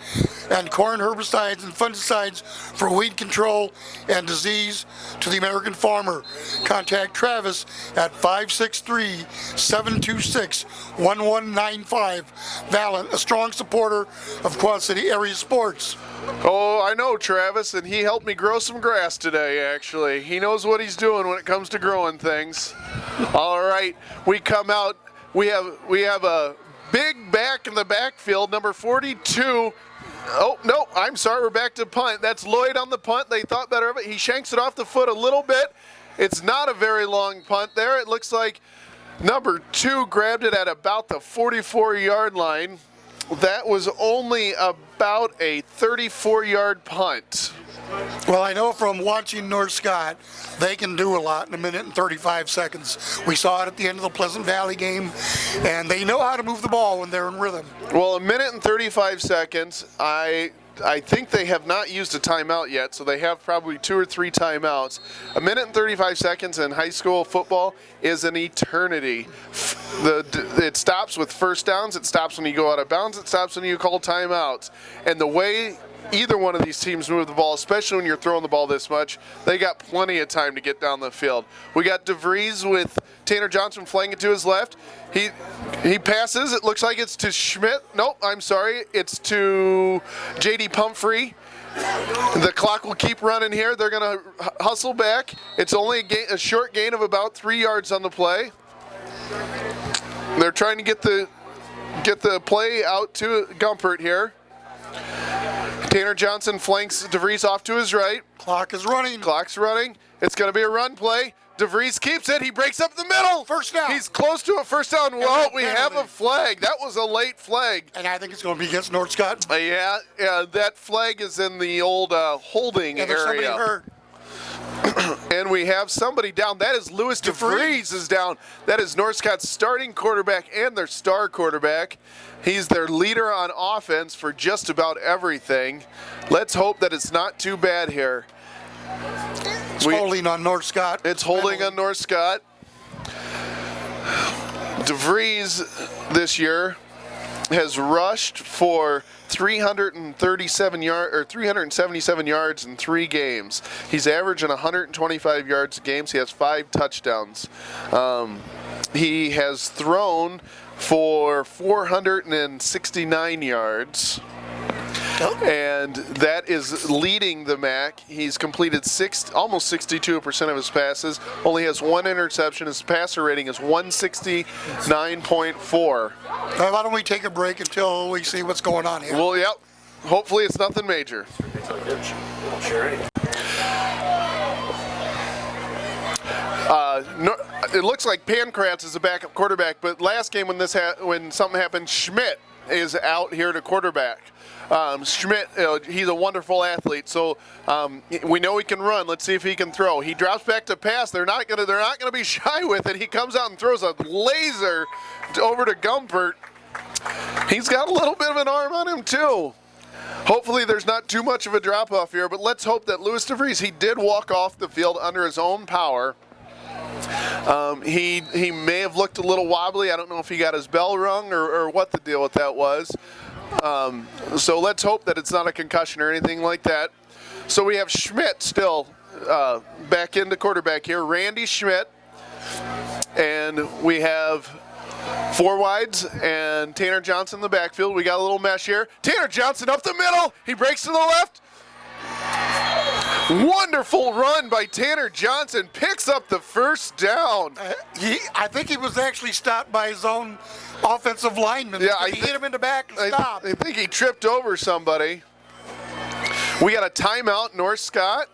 and corn herbicides and fungicides for weed control and disease to the American farmer. Contact Travis at 563-726-1195. Valent, a strong supporter of Quad City area sports. Oh, I know Travis, and he helped me grow some grass today, actually. He knows what he's doing when it comes to growing things. All right, we come out. We have a big back in the backfield, number 42. Oh, no, I'm sorry, we're back to punt. That's Lloyd on the punt. They thought better of it. He shanks it off the foot a little bit. It's not a very long punt there. It looks like number 2 grabbed it at about the 44-yard line. That was only about a 34-yard punt. Well, I know from watching North Scott, they can do a lot in 1 minute and 35 seconds. We saw it at the end of the Pleasant Valley game, and they know how to move the ball when they're in rhythm. Well, 1 minute and 35 seconds, I think they have not used a timeout yet, so they have probably 2 or 3 timeouts. 1 minute and 35 seconds in high school football is an eternity. It stops with first downs, it stops when you go out of bounds, it stops when you call timeouts. And the way either one of these teams move the ball, especially when you're throwing the ball this much, they got plenty of time to get down the field. We got DeVries with Tanner Johnson flying it to his left. He passes. It looks like it's to Schmidt. Nope, I'm sorry. It's to J.D. Pumphrey. The clock will keep running here. They're going to hustle back. It's only a short gain of about 3 yards on the play. They're trying to get the play out to Gumpert here. Tanner Johnson flanks DeVries off to his right. Clock is running. Clock's running. It's going to be a run play. DeVries keeps it. He breaks up the middle. First down. He's close to a first down. Well, we have a flag. That was a late flag. And I think it's going to be against North Scott. Yeah, that flag is in the old holding area. Somebody hurt. And we have somebody down. That is Lewis DeVries is down. That is North Scott's starting quarterback and their star quarterback. He's their leader on offense for just about everything. Let's hope that it's not too bad here. It's holding on North Scott. It's holding on North Scott. DeVries this year has rushed for 377 yards in 3 games. He's averaging 125 yards a game. So he has 5 touchdowns. He has thrown for 469 yards. And that is leading the MAC. He's completed almost 62% of his passes. Only has 1 interception. His passer rating is 169.4. Why don't we take a break until we see what's going on here? Well, yep. Hopefully it's nothing major. It looks like Pankratz is a backup quarterback, but last game when something happened, Schmidt is out here to quarterback. Schmidt, he's a wonderful athlete, so we know he can run. Let's see if he can throw. He drops back to pass. They're not gonna be shy with it. He comes out and throws a laser over to Gumpert. He's got a little bit of an arm on him too. Hopefully there's not too much of a drop off here, but let's hope that Lewis DeVries, he did walk off the field under his own power. He may have looked a little wobbly. I don't know if he got his bell rung or what the deal with that was. So let's hope that it's not a concussion or anything like that. So we have Schmidt still back into quarterback here, Randy Schmidt. And we have Four wides and Tanner Johnson in the backfield. We got a little mesh here. Tanner Johnson up the middle. He breaks to the left. Wonderful run by Tanner Johnson. Picks up the first down. I think he was actually stopped by his own offensive lineman. Yeah, he hit him in the back and stopped. I think he tripped over somebody. We got a timeout, North Scott.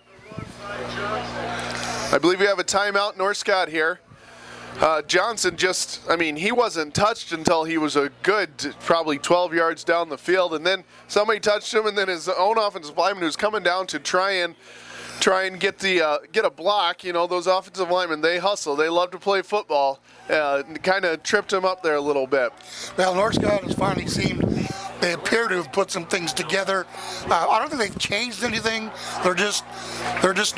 I believe we have a timeout, North Scott here. Johnson he wasn't touched until he was a good probably 12 yards down the field, and then somebody touched him, and then his own offensive lineman who's coming down to try and get a block. You know, those offensive linemen, they hustle. They love to play football. Kind of tripped him up there a little bit. Well, North Scott has finally seemed, they appear to have put some things together. I don't think they've changed anything. They're just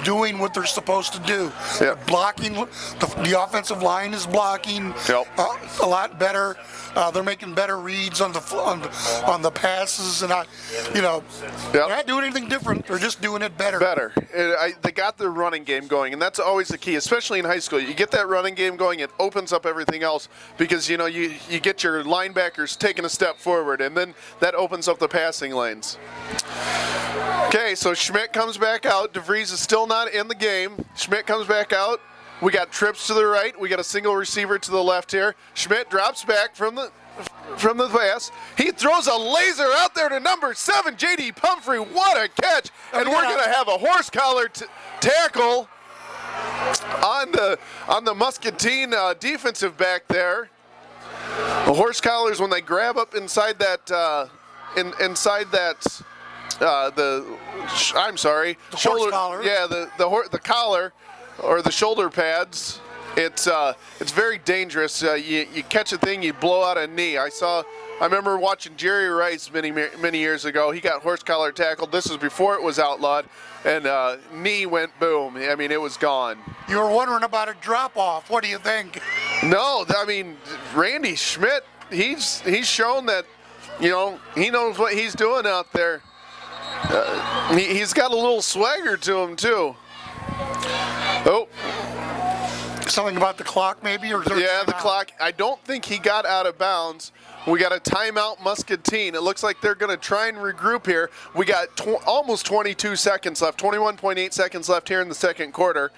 doing what they're supposed to do. Yep. They're blocking. The offensive line is blocking a lot better. They're making better reads on the passes, and they're not doing anything different. They're just doing it better. They got the running game going, and that's always the key, especially in high school. You get that running game going, it opens up everything else because you get your linebackers taking a step forward, and then that opens up the passing lanes. Okay, so Schmidt comes back out. DeVries is still not in the game. Schmidt comes back out. We got trips to the right. We got a single receiver to the left here. Schmidt drops back from the pass. He throws a laser out there to number 7, J.D. Pumphrey. What a catch! And we're going to have a horse collar tackle on the Muscatine defensive back there. The horse collars, when they grab up inside that shoulder collar. Yeah, the collar or the shoulder pads. It's very dangerous. You catch a thing, you blow out a knee. I remember watching Jerry Rice many years ago. He got horse collar tackled. This was before it was outlawed, and knee went boom. I mean, it was gone. You were wondering about a drop off. What do you think? No, I mean, Randy Schmidt. He's shown that he knows what he's doing out there. He's got a little swagger to him too. Oh. Something about the clock, maybe? Or the clock. I don't think he got out of bounds. We got a timeout, Muscatine. It looks like they're going to try and regroup here. We got almost 22 seconds left, 21.8 seconds left here in the second quarter.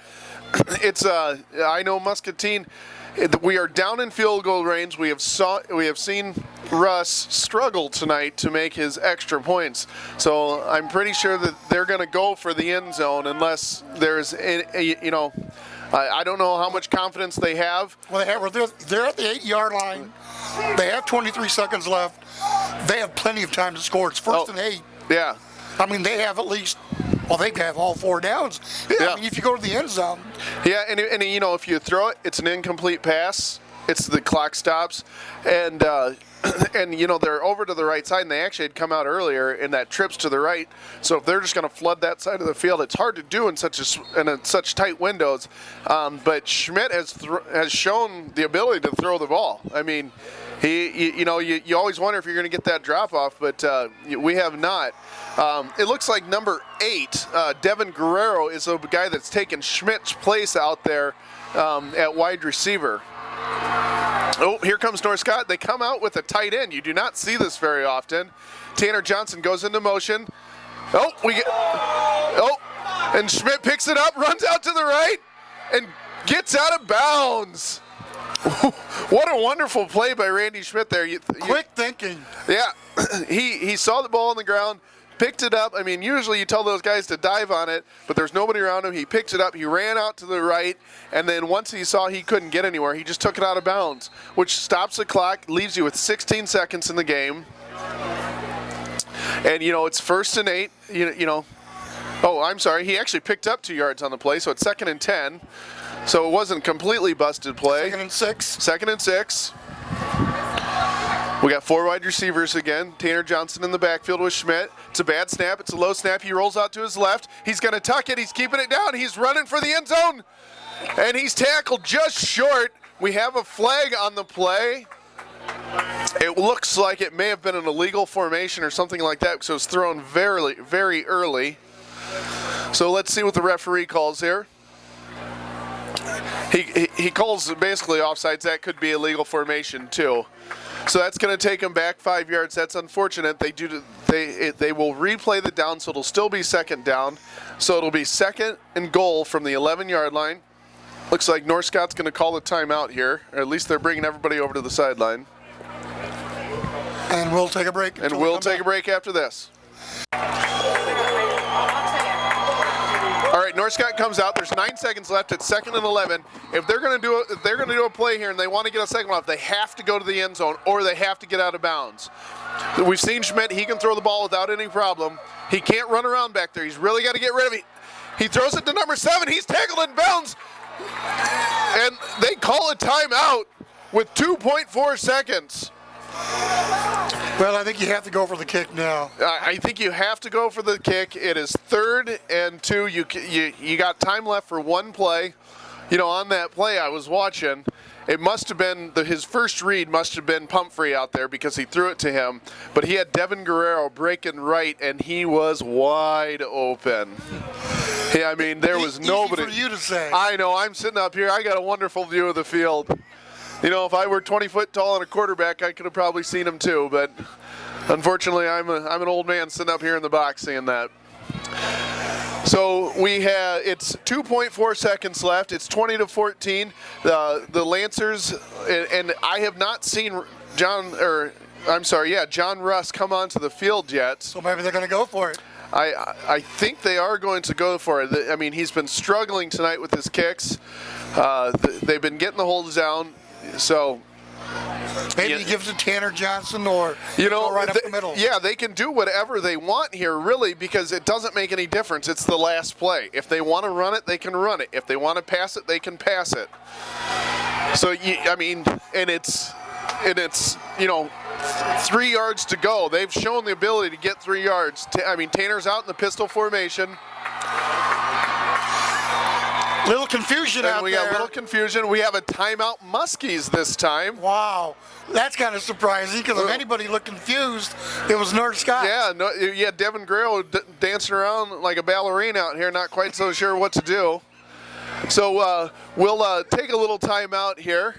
I know Muscatine. We are down in field goal range. We have seen Russ struggle tonight to make his extra points. So I'm pretty sure that they're going to go for the end zone unless there's I don't know how much confidence they have. Well, they're at the 8-yard line. They have 23 seconds left. They have plenty of time to score. It's first and 8. Yeah. I mean, they have at least, they have all 4 downs. Yeah. I mean, if you go to the end zone. Yeah, and if you throw it, it's an incomplete pass. The clock stops, and they're over to the right side, and they actually had come out earlier, and that trips to the right. So if they're just going to flood that side of the field, it's hard to do in such tight windows. But Schmidt has shown the ability to throw the ball. I mean, you always wonder if you're going to get that drop off, but we have not. It looks like number 8, Devin Guerrero, is a guy that's taken Schmidt's place out there at wide receiver. Oh, here comes North Scott. They come out with a tight end. You do not see this very often. Tanner Johnson goes into motion. And Schmidt picks it up, runs out to the right, and gets out of bounds. What a wonderful play by Randy Schmidt there. Quick thinking. Yeah, he saw the ball on the ground, picked it up. I mean, usually you tell those guys to dive on it, but there's nobody around him. He picks it up. He ran out to the right, and then once he saw he couldn't get anywhere, he just took it out of bounds, which stops the clock, leaves you with 16 seconds in the game. And, it's first and 8. Oh, I'm sorry. He actually picked up 2 yards on the play, so it's 2nd and 10. So it wasn't completely busted play. 2nd and 6. 2nd and 6. We got 4 wide receivers again. Tanner Johnson in the backfield with Schmidt. It's a bad snap. It's a low snap. He rolls out to his left. He's going to tuck it. He's keeping it down. He's running for the end zone. And he's tackled just short. We have a flag on the play. It looks like it may have been an illegal formation or something like that, because it was thrown very, very early. So let's see what the referee calls here. He calls basically offsides. That could be illegal formation too. So that's going to take him back 5 yards. That's unfortunate. They will replay the down, so it'll still be second down. So it'll be second and goal from the 11-yard line. Looks like North Scott's going to call a timeout here, or at least they're bringing everybody over to the sideline. And we'll take a break. And we'll take a break after this. All right, North Scott comes out. There's 9 seconds left. It's second and 11. If they're going to do a play here and they want to get a second off, they have to go to the end zone or they have to get out of bounds. We've seen Schmidt. He can throw the ball without any problem. He can't run around back there. He's really got to get rid of it. He throws it to number 7. He's tackled in bounds. And they call a timeout with 2.4 seconds. Well, I think you have to go for the kick now. I think you have to go for the kick. It is 3rd and 2. You got time left for one play. You know, on that play I was watching, it must have been his first read must have been Pumphrey out there because he threw it to him. But he had Devin Guerrero breaking right, and he was wide open. Yeah, I mean, there was nobody. Easy for you to say. I know. I'm sitting up here. I got a wonderful view of the field. You know, if I were 20 foot tall and a quarterback, I could have probably seen him too. But unfortunately, I'm an old man sitting up here in the box seeing that. So it's 2.4 seconds left. It's 20-14. The Lancers, and I have not seen John Russ come onto the field yet. So maybe they're going to go for it. I think they are going to go for it. I mean, he's been struggling tonight with his kicks. They've been getting the holds down. So maybe he gives it to Tanner Johnson or go right up the middle. Yeah, they can do whatever they want here, really, because it doesn't make any difference. It's the last play. If they want to run it, they can run it. If they want to pass it, they can pass it. So it's 3 yards to go. They've shown the ability to get 3 yards. Tanner's out in the pistol formation. Little confusion out there. We got a little confusion. We have a timeout Muskies this time. Wow. That's kind of surprising because if anybody looked confused, it was North Scott. Yeah, Devin Guerrero dancing around like a ballerina out here, not quite so sure what to do. So we'll take a little timeout here,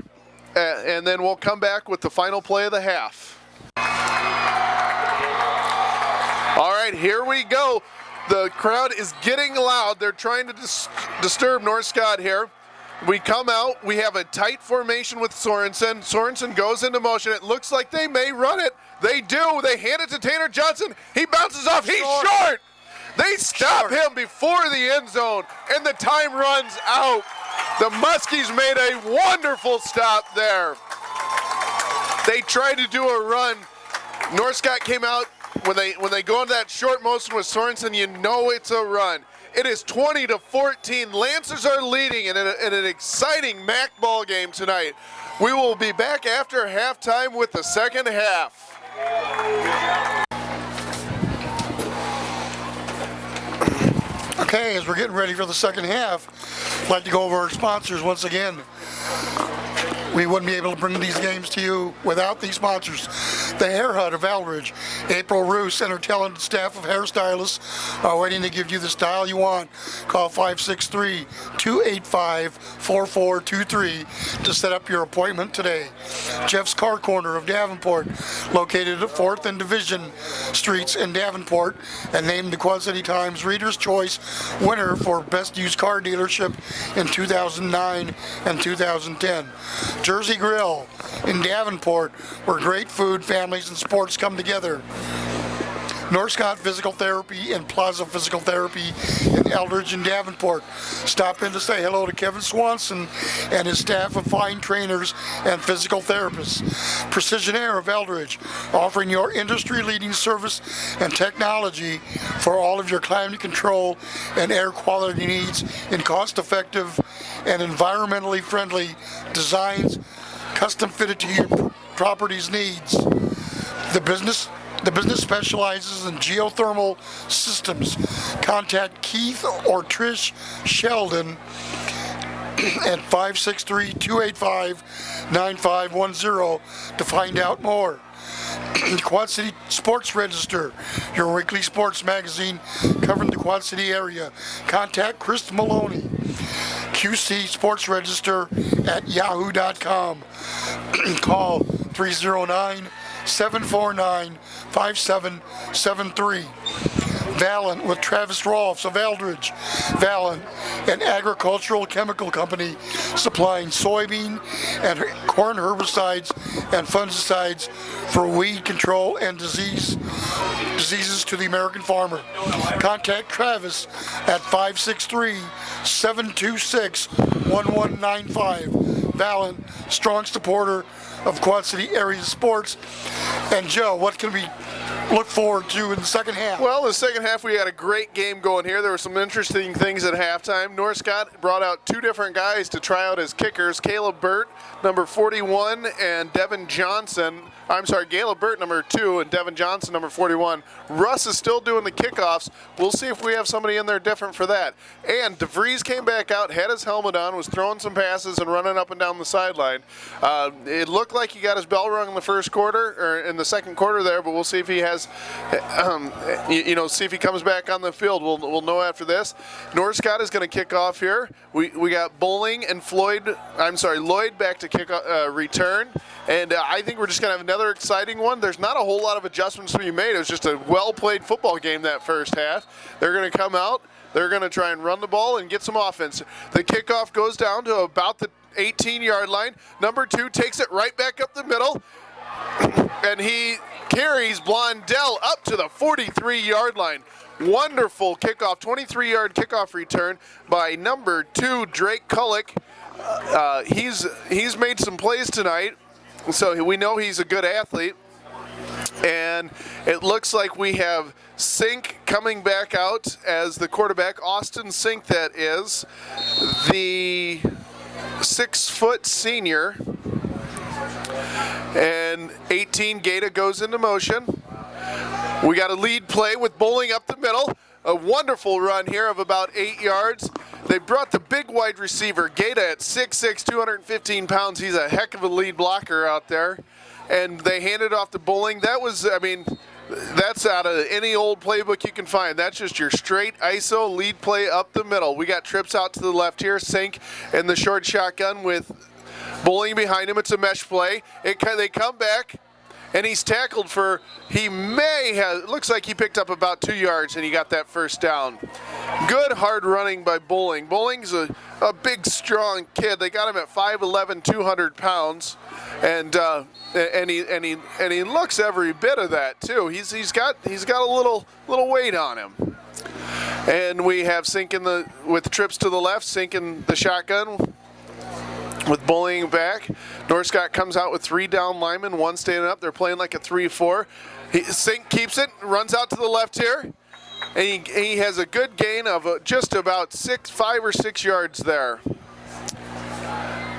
and then we'll come back with the final play of the half. All right, here we go. The crowd is getting loud. They're trying to disturb North Scott here. We come out. We have a tight formation with Sorensen. Sorensen goes into motion. It looks like they may run it. They do. They hand it to Tanner Johnson. He bounces off. He's short. They stop him before the end zone, and the time runs out. The Muskies made a wonderful stop there. They tried to do a run. North Scott came out. When they go into that short motion with Sorensen, you know it's a run. It is 20-14. Lancers are leading in an exciting MAC ball game tonight. We will be back after halftime with the second half. Okay, as we're getting ready for the second half, I'd like to go over our sponsors once again. We wouldn't be able to bring these games to you without these sponsors. The Hair Hut of Eldridge, April Roos and her talented staff of hairstylists are waiting to give you the style you want. Call 563-285-4423 to set up your appointment today. Jeff's Car Corner of Davenport, located at 4th and Division Streets in Davenport, and named the Quad City Times Reader's Choice winner for Best Used Car Dealership in 2009 and 2010. Jersey Grill in Davenport, where great food, families, and sports come together. North Scott Physical Therapy and Plaza Physical Therapy in Eldridge and Davenport. Stop in to say hello to Kevin Swanson and his staff of fine trainers and physical therapists. Precision Air of Eldridge, offering your industry-leading service and technology for all of your climate control and air quality needs in cost-effective and environmentally friendly designs, custom fitted to your property's needs. The business specializes in geothermal systems. Contact Keith or Trish Sheldon at 563-285-9510 to find out more. Quad City Sports Register, your weekly sports magazine covering the Quad City area. Contact Chris Maloney. qcsportsregister@yahoo.com. Call 309-749-5773. Valent with Travis Rolfs of Eldridge. Valent, an agricultural chemical company supplying soybean and corn herbicides and fungicides for weed control and diseases to the American farmer. Contact Travis at 563-726-1195. Valent, strong supporter of Quad City area sports. And Joe, what can we look forward to in the second half? Well, in the second half, we had a great game going here. There were some interesting things at halftime. North Scott brought out two different guys to try out as kickers. Caleb Burt, number 41, and Devin Johnson. I'm sorry, Caleb Burt, number 2, and Devin Johnson, number 41. Russ is still doing the kickoffs. We'll see if we have somebody in there different for that. And DeVries came back out, had his helmet on, was throwing some passes and running up and down the sideline. It looked like he got his bell rung in the first quarter, or in the second quarter there, but we'll see if he has, see if he comes back on the field. We'll know after this. North Scott is going to kick off here. We got Bowling and Lloyd back to kick return. And I think we're just going to have another exciting one. There's not a whole lot of adjustments to be made. It was just a well-played football game that first half. They're going to come out. They're going to try and run the ball and get some offense. The kickoff goes down to about the 18-yard line. Number 2 takes it right back up the middle. And he carries Blondell up to the 43-yard line. Wonderful kickoff, 23-yard kickoff return by number 2, Drake Kullick. He's made some plays tonight. So we know he's a good athlete, and it looks like we have Sink coming back out as the quarterback. Austin Sink, that is, the 6-foot senior, and 18 Gata goes into motion. We got a lead play with Bowling up the middle. A wonderful run here of about 8 yards. They brought the big wide receiver, Gata, at 6'6", 215 pounds. He's a heck of a lead blocker out there. And they handed off to Bowling. That was, that's out of any old playbook you can find. That's just your straight ISO lead play up the middle. We got trips out to the left here. Sink in the short shotgun with Bowling behind him. It's a mesh play. They come back. And he's tackled for, looks like he picked up about 2 yards and he got that first down. Good hard running by Bowling. Bowling's a big, strong kid. They got him at 5'11", 200 pounds. And he looks every bit of that too. He's got a little weight on him. And we have Sink with trips to the left, Sink in the shotgun. With Bowling back, North Scott comes out with 3 down linemen, 1 standing up. They're playing like a 3-4. Sink keeps it, runs out to the left here, and he has a good gain of just about 5 or 6 yards there.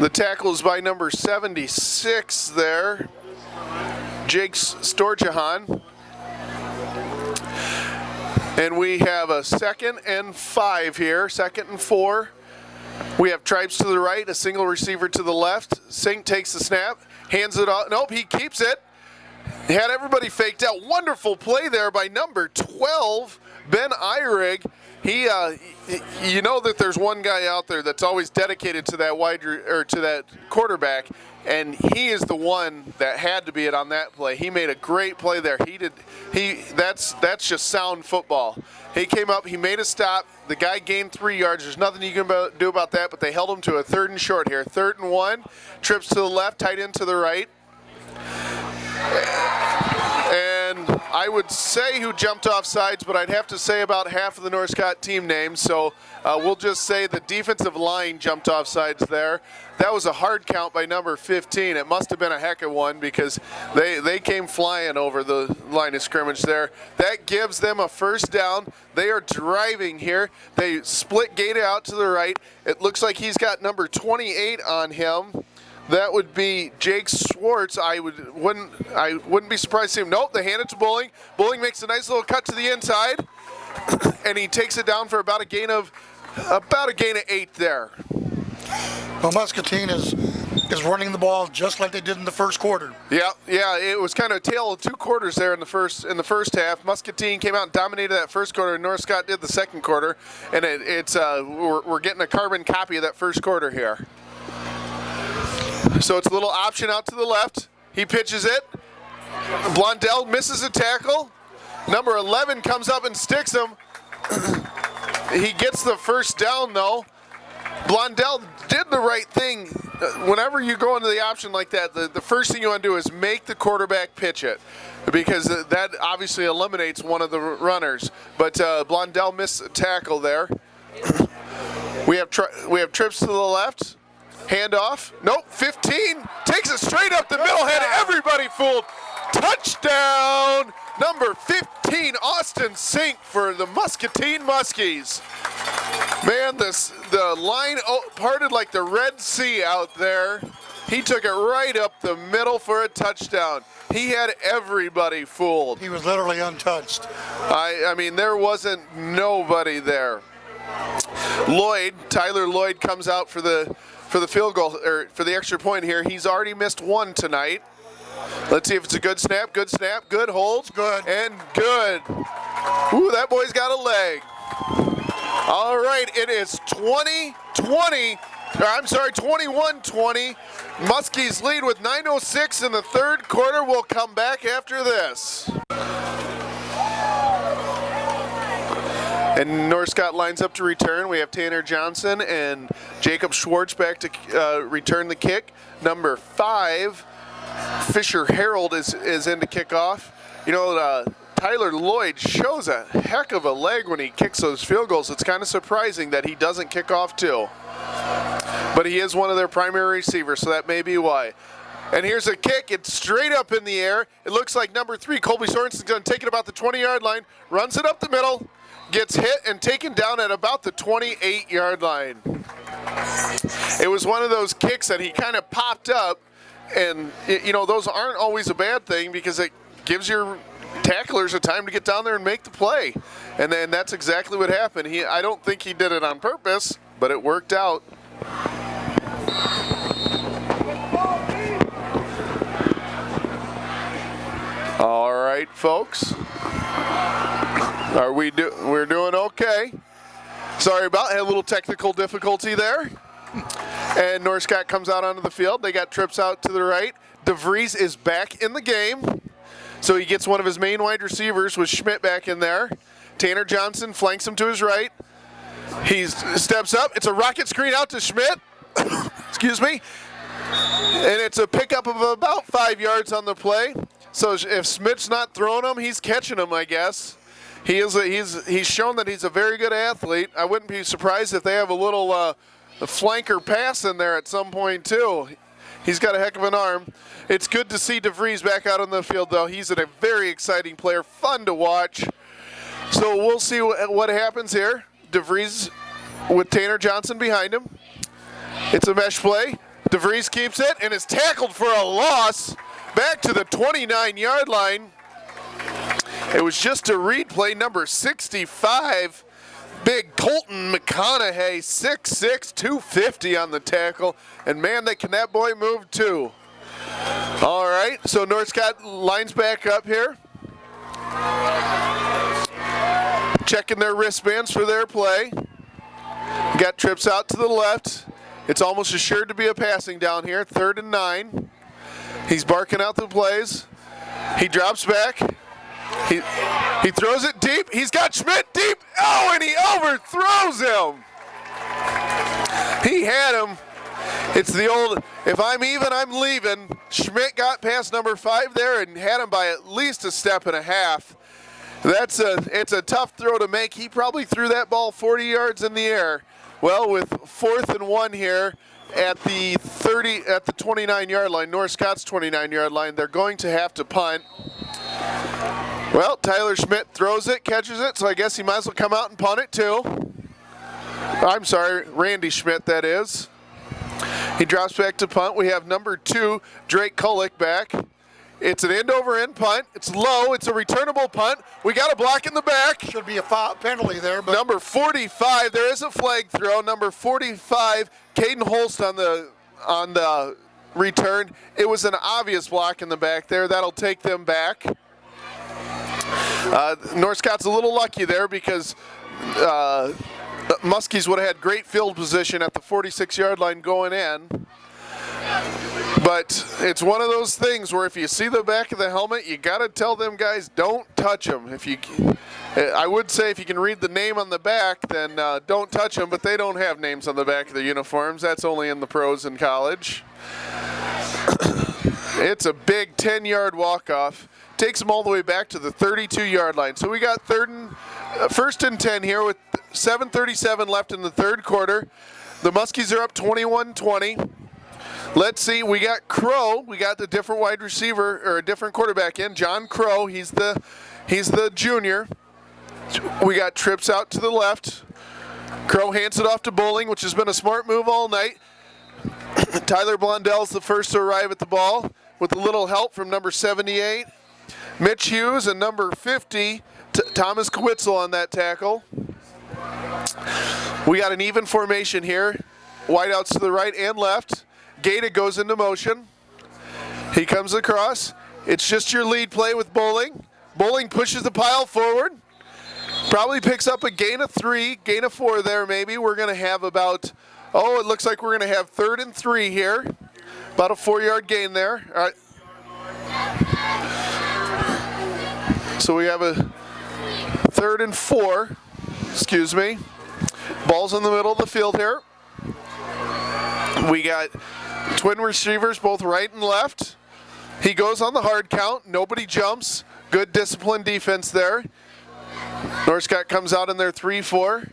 The tackle is by number 76 there, Jake Storjahan. And we have a 2nd and 5 here, 2nd and 4. We have Tripes to the right, a single receiver to the left. Sink takes the snap, hands it off. Nope, he keeps it. He had everybody faked out. Wonderful play there by number 12, Ben Eyrig. You know that there's one guy out there that's always dedicated to that to that quarterback, and he is the one that had to be it on that play. He made a great play there. That's just sound football. He came up, he made a stop. The guy gained 3 yards. There's nothing you can do about that, but they held him to a 3rd and short here. 3rd and 1, trips to the left, tight end to the right. And I would say who jumped off sides, but I'd have to say about half of the North Scott team names. So we'll just say the defensive line jumped off sides there. That was a hard count by number 15. It must have been a heck of one because they came flying over the line of scrimmage there. That gives them a 1st down. They are driving here. They split Gata out to the right. It looks like he's got number 28 on him. That would be Jake Schwartz. I wouldn't be surprised to see him. Nope, they hand it to Bowling. Bowling makes a nice little cut to the inside, and he takes it down for about a gain of 8 there. Well, Muscatine has is running the ball just like they did in the first quarter. Yeah, it was kind of a tale of two quarters there in the first half. Muscatine came out and dominated that first quarter, and North Scott did the second quarter, and we're getting a carbon copy of that first quarter here. So it's a little option out to the left. He pitches it. Blondell misses a tackle. Number 11 comes up and sticks him. He gets the first down though. Blondell did the right thing. Whenever you go into the option like that, the first thing you want to do is make the quarterback pitch it, because that obviously eliminates one of the runners. But Blondell missed a tackle there. We have trips to the left. Handoff. Nope. 15 takes it straight up the middle. Had everybody fooled. Touchdown. Number 15, Austin Sink for the Muscatine Muskies. Man, the line parted like the Red Sea out there. He took it right up the middle for a touchdown. He had everybody fooled. He was literally untouched. I mean, there wasn't nobody there. Tyler Lloyd comes out for the field goal, or for the extra point here. He's already missed one tonight. Let's see if it's a good snap, good hold, good, and good. Ooh, that boy's got a leg. All right, it is 21-20. Muskies lead with 9:06 in the third quarter. We'll come back after this. And North Scott lines up to return. We have Tanner Johnson and Jacob Schwartz back to return the kick. Number 5, Fisher Harold is in to kick off. You know, Tyler Lloyd shows a heck of a leg when he kicks those field goals. It's kind of surprising that he doesn't kick off too. But he is one of their primary receivers, so that may be why. And here's a kick. It's straight up in the air. It looks like number 3, Colby Sorensen's going to take it about the 20-yard line, runs it up the middle, gets hit and taken down at about the 28-yard line. It was one of those kicks that he kind of popped up, and you know, those aren't always a bad thing because it gives your tacklers a time to get down there and make the play. And then that's exactly what happened. I don't think he did it on purpose, but it worked out. All right, folks. We're doing okay. Sorry had a little technical difficulty there. And North Scott comes out onto the field. They got trips out to the right. DeVries is back in the game. So he gets one of his main wide receivers with Schmidt back in there. Tanner Johnson flanks him to his right. He steps up. It's a rocket screen out to Schmidt. Excuse me. And it's a pickup of about 5 yards on the play. So if Schmidt's not throwing him, he's catching him, I guess. He's shown that he's a very good athlete. I wouldn't be surprised if they have a little flanker pass in there at some point too. He's got a heck of an arm. It's good to see DeVries back out on the field though. He's a very exciting player, fun to watch. So we'll see what happens here. DeVries with Tanner Johnson behind him. It's a mesh play. DeVries keeps it and is tackled for a loss back to the 29-yard line. It was just a read play, number 65, big Colton McConaughey, 6'6", 250 on the tackle. And man, can that boy move too. All right, so North Scott lines back up here. Checking their wristbands for their play. Got trips out to the left. It's almost assured to be a passing down here, 3rd and 9. He's barking out the plays. He drops back. He throws it deep. He's got Schmidt deep. Oh, and he overthrows him. He had him. It's the old, if I'm even, I'm leaving. Schmidt got past number 5 there and had him by at least a step and a half. It's a tough throw to make. He probably threw that ball 40 yards in the air. Well, with 4th and 1 here at the 29-yard line, North Scott's 29-yard line, they're going to have to punt. Well, Tyler Schmidt throws it, catches it, so I guess he might as well come out and punt it too. I'm sorry, Randy Schmidt, that is. He drops back to punt. We have number 2, Drake Kulick back. It's an end-over-end punt. It's low. It's a returnable punt. We got a block in the back. Should be a penalty there. But number 45, there is a flag throw. Number 45, Caden Holst on the return. It was an obvious block in the back there. That'll take them back. North Scott's a little lucky there because Muskies would have had great field position at the 46-yard line going in. But it's one of those things where if you see the back of the helmet, you got to tell them guys, don't touch them. I would say if you can read the name on the back, then don't touch them, but they don't have names on the back of their uniforms. That's only in the pros and college. It's a big 10-yard walk-off. Takes them all the way back to the 32-yard line. So we got first and 10 here with 7:37 left in the third quarter. The Muskies are up 21-20. Let's see, we got Crow. We got the different wide receiver, or a different quarterback in, John Crow. He's the junior. We got trips out to the left. Crow hands it off to Bowling, which has been a smart move all night. Tyler Blondell's the first to arrive at the ball with a little help from number 78. Mitch Hughes and number 50, Thomas Kwitzel on that tackle. We got an even formation here. Wideouts to the right and left. Gaeta goes into motion. He comes across. It's just your lead play with Bowling. Bowling pushes the pile forward. Probably picks up a gain of 3, gain of 4 there maybe. We're going to have about, it looks like we're going to have 3rd and 3 here. About a 4-yard gain there. All right. So we have a 3rd and 4, excuse me. Ball's in the middle of the field here. We got twin receivers, both right and left. He goes on the hard count. Nobody jumps. Good disciplined defense there. North Scott comes out in their 3-4.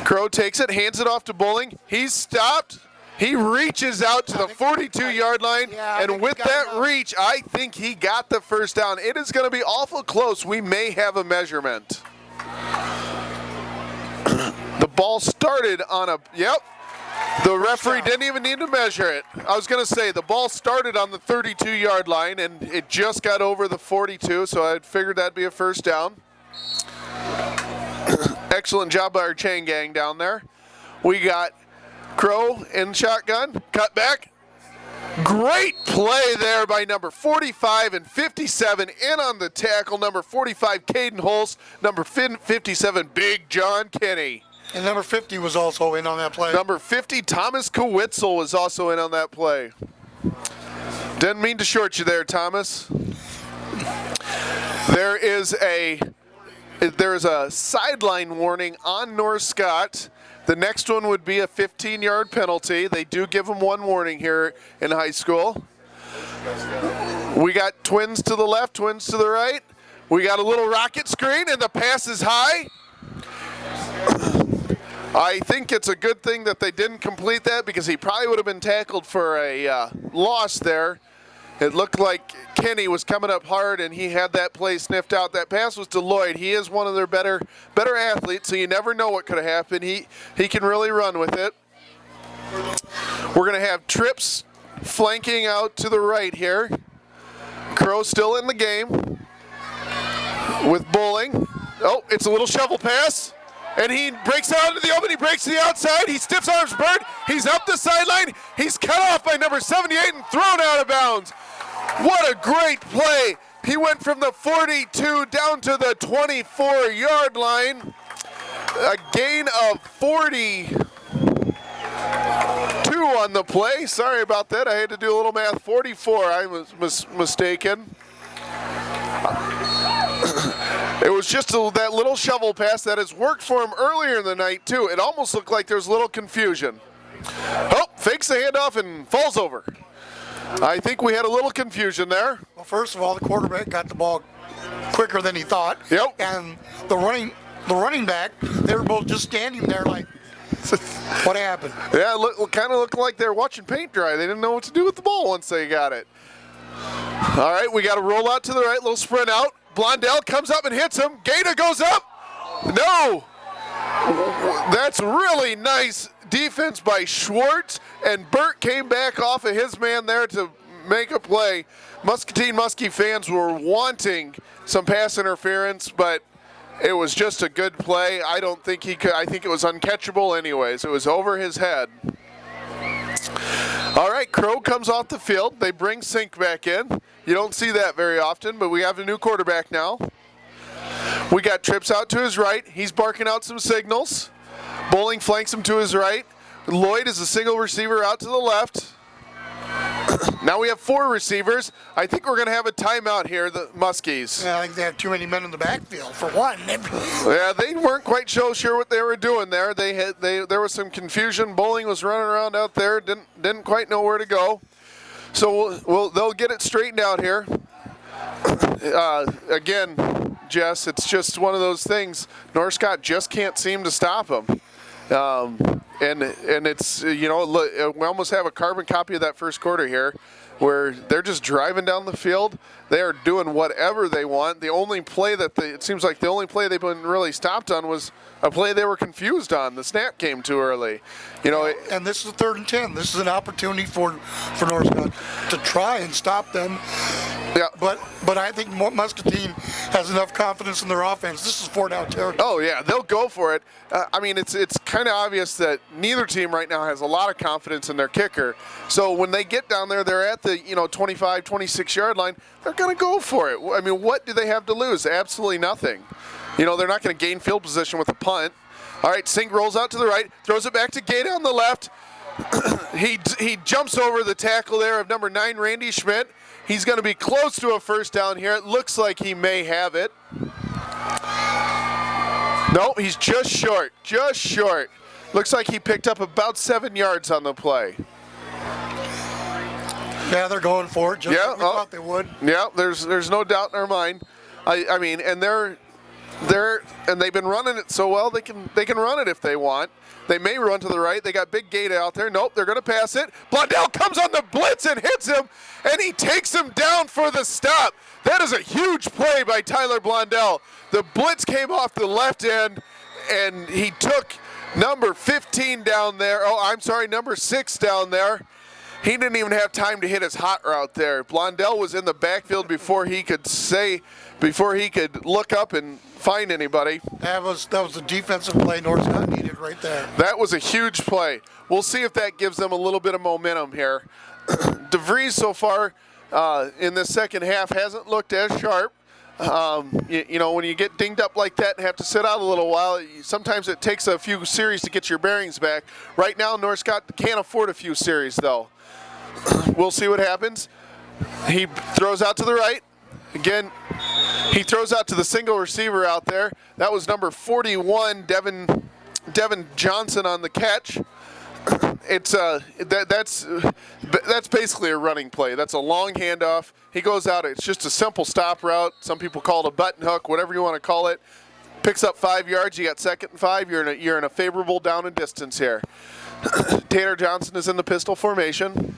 Crow takes it, hands it off to Bowling. He's stopped. He reaches out to the 42-yard line, and with that reach, I think he got the first down. It is going to be awful close. We may have a measurement. The ball started on a, the referee didn't even need to measure it. I was going to say, the ball started on the 32-yard line, and it just got over the 42, so I figured that'd be a first down. Excellent job by our chain gang down there. We got Crow in shotgun, cut back. Great play there by number 45 and 57 in on the tackle. Number 45, Caden Holst. Number 57, Big John Kinney. And number 50 was also in on that play. Number 50, Thomas Kwitzel was also in on that play. Didn't mean to short you there, Thomas. There is a sideline warning on North Scott. The next one would be a 15-yard penalty. They do give them one warning here in high school. We got twins to the left, twins to the right. We got a little rocket screen, and the pass is high. I think it's a good thing that they didn't complete that because he probably would have been tackled for a loss there. It looked like Kenny was coming up hard, and he had that play sniffed out. That pass was to Lloyd. He is one of their better athletes, so you never know what could have happened. He can really run with it. We're going to have trips flanking out to the right here. Crow still in the game with Bowling. Oh, it's a little shovel pass. And he breaks out into the open. He breaks to the outside. He stiff arms Bird. He's up the sideline. He's cut off by number 78 and thrown out of bounds. What a great play. He went from the 42 down to the 24-yard line. A gain of 42 on the play. Sorry about that. I had to do a little math. 44. I was mistaken. It was just that little shovel pass that has worked for him earlier in the night, too. It almost looked like there was a little confusion. Oh, fakes the handoff and falls over. I think we had a little confusion there. Well, first of all, the quarterback got the ball quicker than he thought. Yep. And the running back, they were both just standing there like, what happened? Yeah, it kind of looked like they were watching paint dry. They didn't know what to do with the ball once they got it. All right, we got a roll out to the right, little sprint out. Blondell comes up and hits him. Gaeta goes up. No. That's really nice defense by Schwartz, and Burt came back off of his man there to make a play. Muscatine Muskie fans were wanting some pass interference, but it was just a good play. I don't think he could. I think it was uncatchable anyways. It was over his head. All right, Crow comes off the field. They bring Sink back in. You don't see that very often, but we have a new quarterback now. We got Trips out to his right. He's barking out some signals. Bowling flanks him to his right. Lloyd is a single receiver out to the left. Now we have 4 receivers. I think we're going to have a timeout here, the Muskies. Yeah, I think they have too many men in the backfield, for one. Yeah, they weren't quite sure what they were doing there. There was some confusion. Bowling was running around out there, didn't quite know where to go. So they'll get it straightened out here. Again, Jess, it's just one of those things. North Scott just can't seem to stop them. And it's, we almost have a carbon copy of that first quarter here where they're just driving down the field. They are doing whatever they want. The only play it seems like the only play they've been really stopped on was a play they were confused on. The snap came too early. And this is 3rd and 10. This is an opportunity for North Scott to try and stop them. Yeah. But I think Muscatine has enough confidence in their offense. This is 4-down territory. Oh yeah, they'll go for it. It's kind of obvious that neither team right now has a lot of confidence in their kicker. So when they get down there, they're at the 25, 26 yard line. They're going to go for it. I mean, what do they have to lose? Absolutely nothing. They're not going to gain field position with a punt. All right, Sink rolls out to the right, throws it back to Gay on the left. He jumps over the tackle there of number 9, Randy Schmidt. He's going to be close to a first down here. It looks like he may have it. No, he's just short. Looks like he picked up about 7 yards on the play. Yeah, they're going for it, just like we thought they would. Yeah, there's no doubt in our mind. I mean, and they've been running it so well they can run it if they want. They may run to the right. They got Big Gate out there. Nope, they're going to pass it. Blondell comes on the blitz and hits him, and he takes him down for the stop. That is a huge play by Tyler Blondell. The blitz came off the left end, and he took number 15 down there. Oh, I'm sorry, number 6 down there. He didn't even have time to hit his hot route there. Blondell was in the backfield before he could look up and find anybody. That was the defensive play North Scott needed right there. That was a huge play. We'll see if that gives them a little bit of momentum here. DeVries so far in the second half hasn't looked as sharp. When you get dinged up like that and have to sit out a little while, sometimes it takes a few series to get your bearings back. Right now, North Scott can't afford a few series, though. We'll see what happens. He throws out to the right. Again, he throws out to the single receiver out there. That was number 41, Devin Johnson on the catch. It's that's basically a running play. That's a long handoff. He goes out. It's just a simple stop route. Some people call it a button hook, whatever you want to call it. Picks up 5 yards. You got 2nd and 5. You're in a favorable down and distance here. Tanner Johnson is in the pistol formation.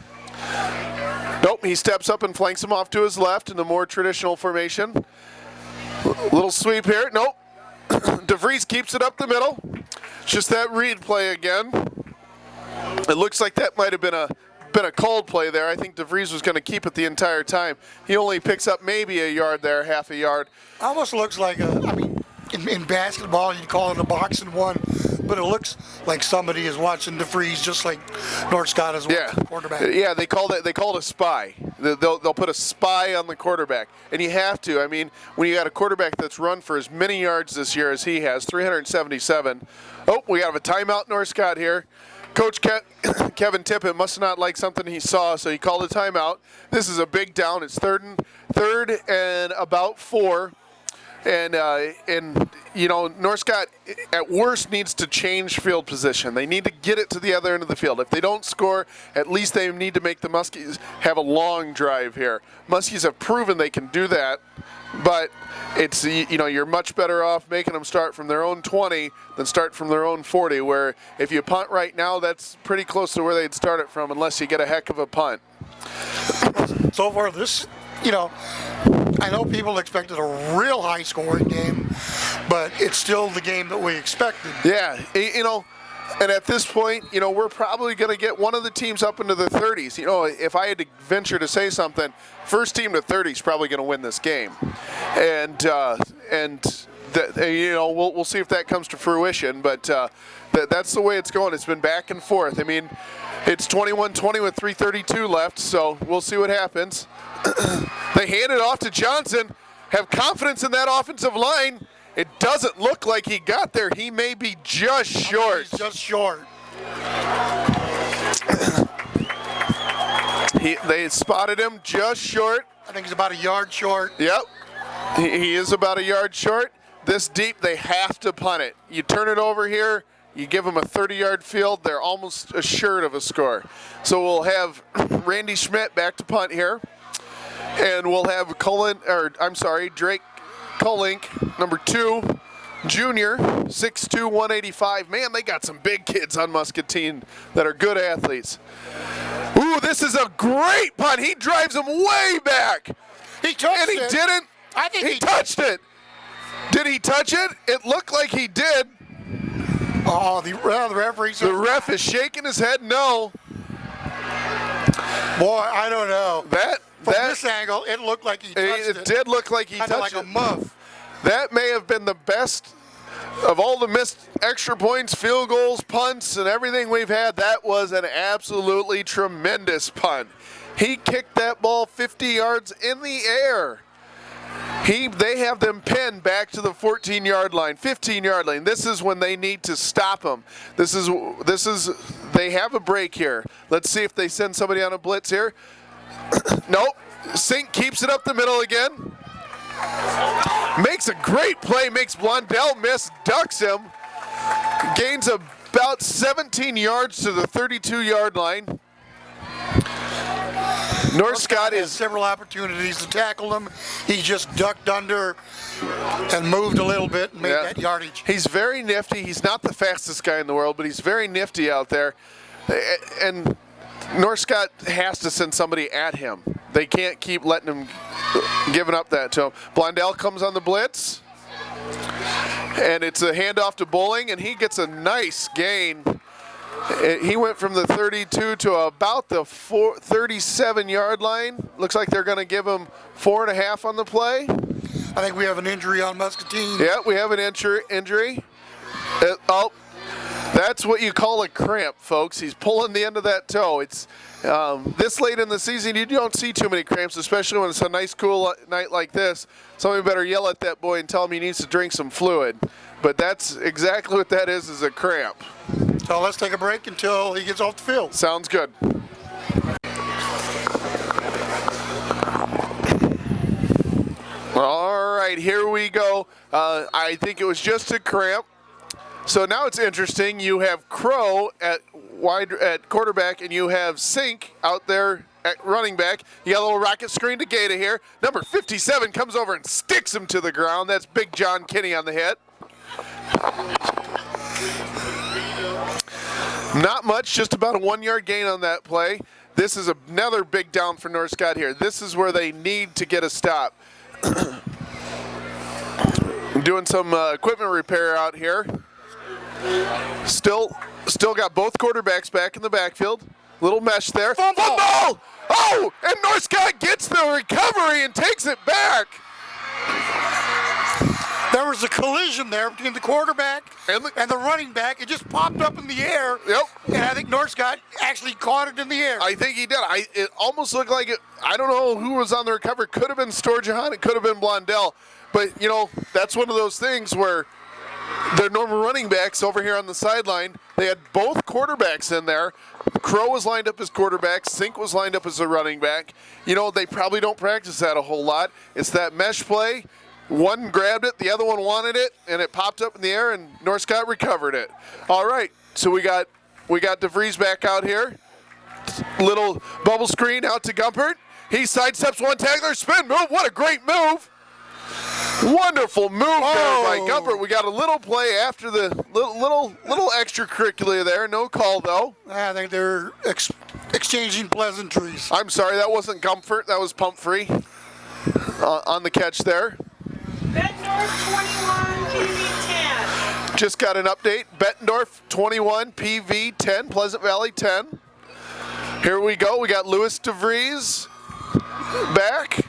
Nope, he steps up and flanks him off to his left in the more traditional formation. Little sweep here. Nope. DeVries keeps it up the middle. It's just that read play again. It looks like that might have been a cold play there. I think DeVries was going to keep it the entire time. He only picks up maybe a yard there, half a yard. Almost looks like in basketball you'd call it a box and one, but it looks like somebody is watching DeVries just like North Scott is watching the quarterback. Yeah, they call it a spy. They'll put a spy on the quarterback, and you have to. I mean, when you got a quarterback that's run for as many yards this year as he has, 377. Oh, we have a timeout, North Scott here. Coach Kevin Tippett must not like something he saw, so he called a timeout. This is a big down. It's third and about 4. And North Scott at worst needs to change field position. They need to get it to the other end of the field. If they don't score, at least they need to make the Muskies have a long drive here. Muskies have proven they can do that, but it's you're much better off making them start from their own 20 than start from their own 40, where if you punt right now, that's pretty close to where they'd start it from unless you get a heck of a punt. So far this, I know people expected a real high-scoring game, but it's still the game that we expected. Yeah, and at this point, we're probably going to get one of the teams up into the 30s. If I had to venture to say something, first team to 30 is probably going to win this game, and we'll see if that comes to fruition. But that's the way it's going. It's been back and forth. I mean, It's 21-20 with 3:32 left, so we'll see what happens. They hand it off to Johnson. Have confidence in that offensive line. It doesn't look like he got there. He may be just short. He's just short. They spotted him just short. I think he's about a yard short. Yep. He is about a yard short. This deep, they have to punt it. You turn it over here, you give them a 30-yard field, they're almost assured of a score. So we'll have Randy Schmidt back to punt here. And we'll have Drake Kolink, number 2, junior, 6'2", 185. Man, they got some big kids on Muscatine that are good athletes. Ooh, this is a great punt. He drives him way back. He touched and he it. didn't. I think he touched it. Did he touch it? It looked like he did. Oh, the referee says, The ref is shaking his head no. boy, I don't know. From this angle, it looked like he touched it. It did look like he touched it. Kind of like a muff. That may have been the best of all the missed extra points, field goals, punts, and everything we've had. That was an absolutely tremendous punt. He kicked that ball 50 yards in the air. They have them pinned back to the 14-yard line, 15-yard line. This is when they need to stop them. They have a break here. Let's see if they send somebody on a blitz here. Nope. Sink keeps it up the middle again. Makes a great play, makes Blondell miss, ducks him. Gains about 17 yards to the 32-yard line. North Scott has several opportunities to tackle him. He just ducked under and moved a little bit and made that yardage. He's very nifty. He's not the fastest guy in the world, but he's very nifty out there. And North Scott has to send somebody at him. They can't keep letting him giving up that to him. Blondell comes on the blitz, and it's a handoff to Bowling, and he gets a nice gain. He went from the 32 to about the 37-yard line. Looks like they're going to give him 4.5 on the play. I think we have an injury on Muscatine. Yeah, we have an injury. That's what you call a cramp, folks. He's pulling the end of that toe. It's this late in the season, you don't see too many cramps, especially when it's a nice, cool night like this. Somebody better yell at that boy and tell him he needs to drink some fluid. But that's exactly what that is a cramp. So let's take a break until he gets off the field. Sounds good. All right, here we go. I think it was just a cramp. So now it's interesting. You have Crow at quarterback, and you have Sink out there at running back. You got a little rocket screen to Gata here. Number 57 comes over and sticks him to the ground. That's Big John Kinney on the hit. Not much, just about a 1-yard gain on that play. This is another big down for North Scott here. This is where they need to get a stop. Doing some equipment repair out here. Still got both quarterbacks back in the backfield. Little mesh there. Fumble! Oh, and North Scott gets the recovery and takes it back. There was a collision there between the quarterback and the running back. It just popped up in the air. Yep. And I think North Scott actually caught it in the air. I think he did. It almost looked like it. I don't know who was on the recovery. Could have been Storjahan. It could have been Blondell. But, that's one of those things where their normal running backs over here on the sideline, they had both quarterbacks in there. Crow was lined up as quarterback. Sink was lined up as a running back. They probably don't practice that a whole lot. It's that mesh play. One grabbed it, the other one wanted it, and it popped up in the air, and North Scott recovered it. All right, so we got DeVries back out here. Little bubble screen out to Gumpert. He sidesteps one tackler, spin move. What a great move! Wonderful move there by Gumpert. We got a little play after the little extracurricular there. No call though. I think they're exchanging pleasantries. I'm sorry, that wasn't Gumpert. That was Pumphrey on the catch there. Bettendorf 21, PV 10. Just got an update. Bettendorf 21, PV 10, Pleasant Valley 10. Here we go. We got Louis DeVries back.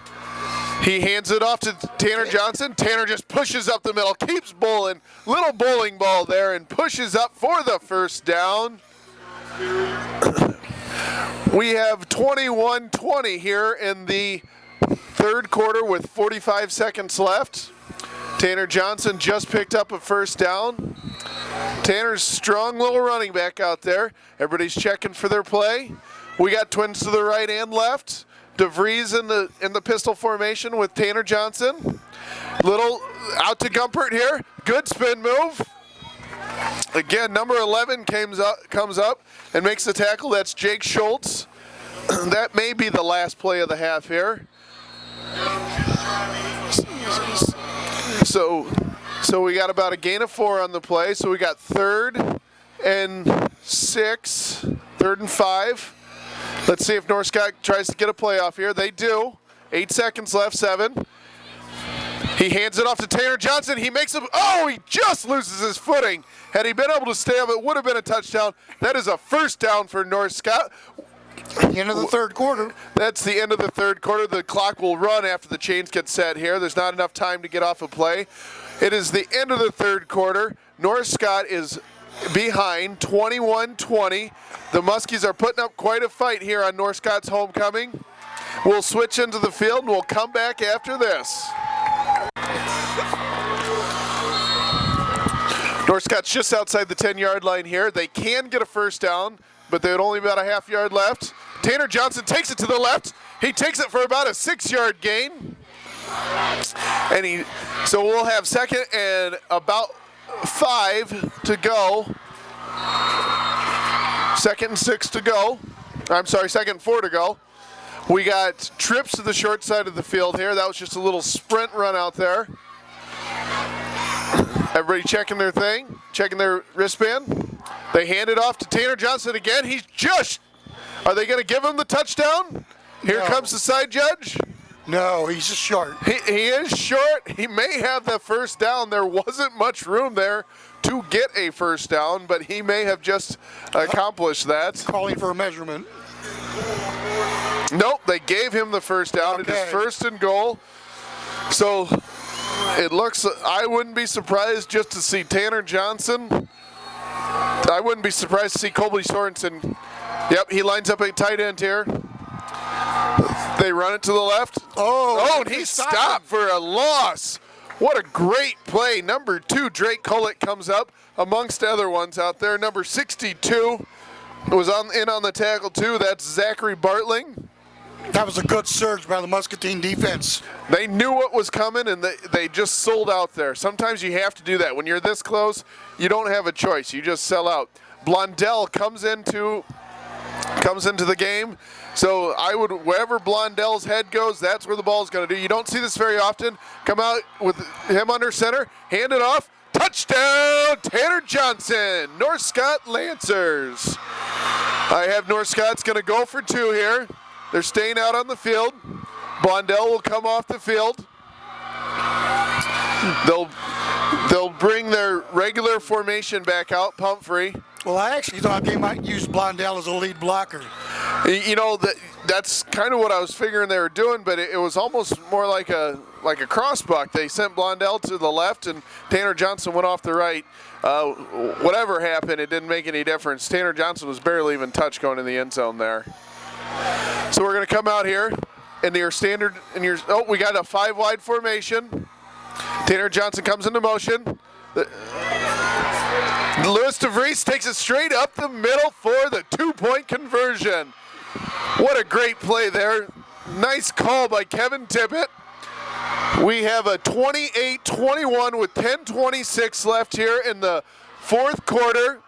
He hands it off to Tanner Johnson. Tanner just pushes up the middle, keeps bowling. Little bowling ball there and pushes up for the first down. We have 21-20 here in the third quarter with 45 seconds left. Tanner Johnson just picked up a first down. Tanner's strong little running back out there. Everybody's checking for their play. We got twins to the right and left. DeVries in the pistol formation with Tanner Johnson. Little out to Gumpert here. Good spin move. Again, number 11 comes up and makes the tackle. That's Jake Schultz. That may be the last play of the half here. So we got about a gain of 4 on the play. So we got 3rd and 6, 3rd and 5. Let's see if North Scott tries to get a play off here. They do. 8 seconds left, 7. He hands it off to Tanner Johnson. He makes him, he just loses his footing. Had he been able to stay up, it would have been a touchdown. That is a first down for North Scott. End of the third quarter. That's the end of the third quarter. The clock will run after the chains get set here. There's not enough time to get off a play. It is the end of the third quarter. North Scott is behind 21-20. The Muskies are putting up quite a fight here on North Scott's homecoming. We'll switch into the field and we'll come back after this. North Scott's just outside the 10-yard line here. They can get a first down, but they would only be about a half yard left. Tanner Johnson takes it to the left. He takes it for about a 6-yard gain. So we'll have 2nd and about 5 to go. 2nd and 6 to go. I'm sorry, 2nd and 4 to go. We got trips to the short side of the field here. That was just a little sprint run out there. Everybody checking their thing, checking their wristband. They hand it off to Tanner Johnson again. Are they going to give him the touchdown? Here comes the side judge. No, he's just short. He is short. He may have the first down. There wasn't much room there to get a first down, but he may have just accomplished that. Calling for a measurement. Nope, they gave him the first down. Okay. It is 1st and goal. So it looks, I wouldn't be surprised just to see Tanner Johnson. I wouldn't be surprised to see Colby Sorensen. Yep, he lines up a tight end here. They run it to the left. And he stopped for a loss. What a great play. Number 2, Drake Kulick comes up amongst other ones out there. Number 62 was in on the tackle too. That's Zachary Bartling. That was a good surge by the Muscatine defense. They knew what was coming, and they just sold out there. Sometimes you have to do that. When you're this close, you don't have a choice. You just sell out. Blondell comes into the game. So wherever Blondell's head goes, that's where the ball's going to do. You don't see this very often. Come out with him under center, hand it off. Touchdown, Tanner Johnson, North Scott Lancers. I have North Scott's going to go for 2 here. They're staying out on the field. Blondell will come off the field. They'll bring their regular formation back out, Pumphrey. Well, I actually thought they might use Blondell as a lead blocker. You know, that's kind of what I was figuring they were doing, but it was almost more like a crossbuck. They sent Blondell to the left, and Tanner Johnson went off the right. Whatever happened, it didn't make any difference. Tanner Johnson was barely even touched going in the end zone there. So we're going to come out here in your standard, we got a 5-wide formation. Tanner Johnson comes into motion. Louis DeVries takes it straight up the middle for the 2-point conversion. What a great play there. Nice call by Kevin Tippett. We have a 28-21 with 10:26 left here in the fourth quarter.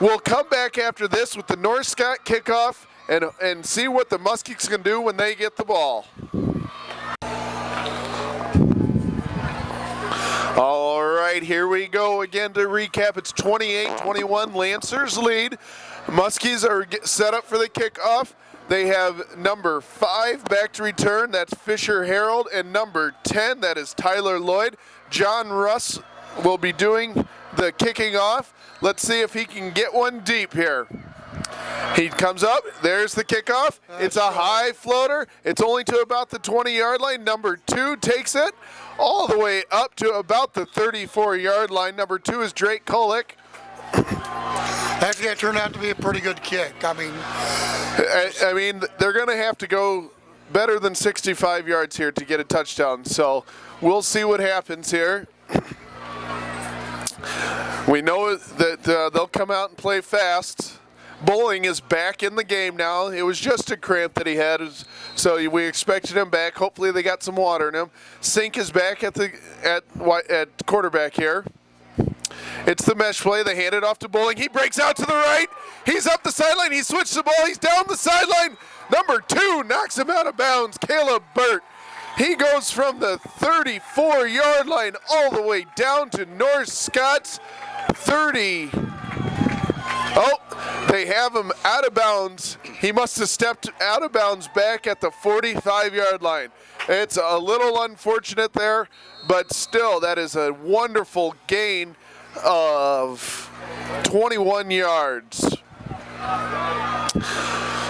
We'll come back after this with the North Scott kickoff and see what the Muskies can do when they get the ball. All right, here we go again to recap. It's 28-21, Lancers lead. Muskies are set up for the kickoff. They have number 5 back to return. That's Fisher Harold. And number 10, that is Tyler Lloyd. John Russ will be doing the kicking off. Let's see if he can get one deep here. He comes up. There's the kickoff. It's a high floater. It's only to about the 20-yard line. Number 2 takes it all the way up to about the 34-yard line. Number 2 is Drake Kulick. Actually, that turned out to be a pretty good kick. I mean, they're going to have to go better than 65 yards here to get a touchdown. So we'll see what happens here. We know that they'll come out and play fast. Bowling is back in the game now. It was just a cramp that he had, so we expected him back. Hopefully they got some water in him. Sink is back at quarterback here. It's the mesh play. They hand it off to Bowling. He breaks out to the right. He's up the sideline. He switched the ball. He's down the sideline. Number 2 knocks him out of bounds. Caleb Burt. He goes from the 34-yard line all the way down to North Scott's 30. Oh, they have him out of bounds. He must have stepped out of bounds back at the 45-yard line. It's a little unfortunate there, but still, that is a wonderful gain of 21 yards.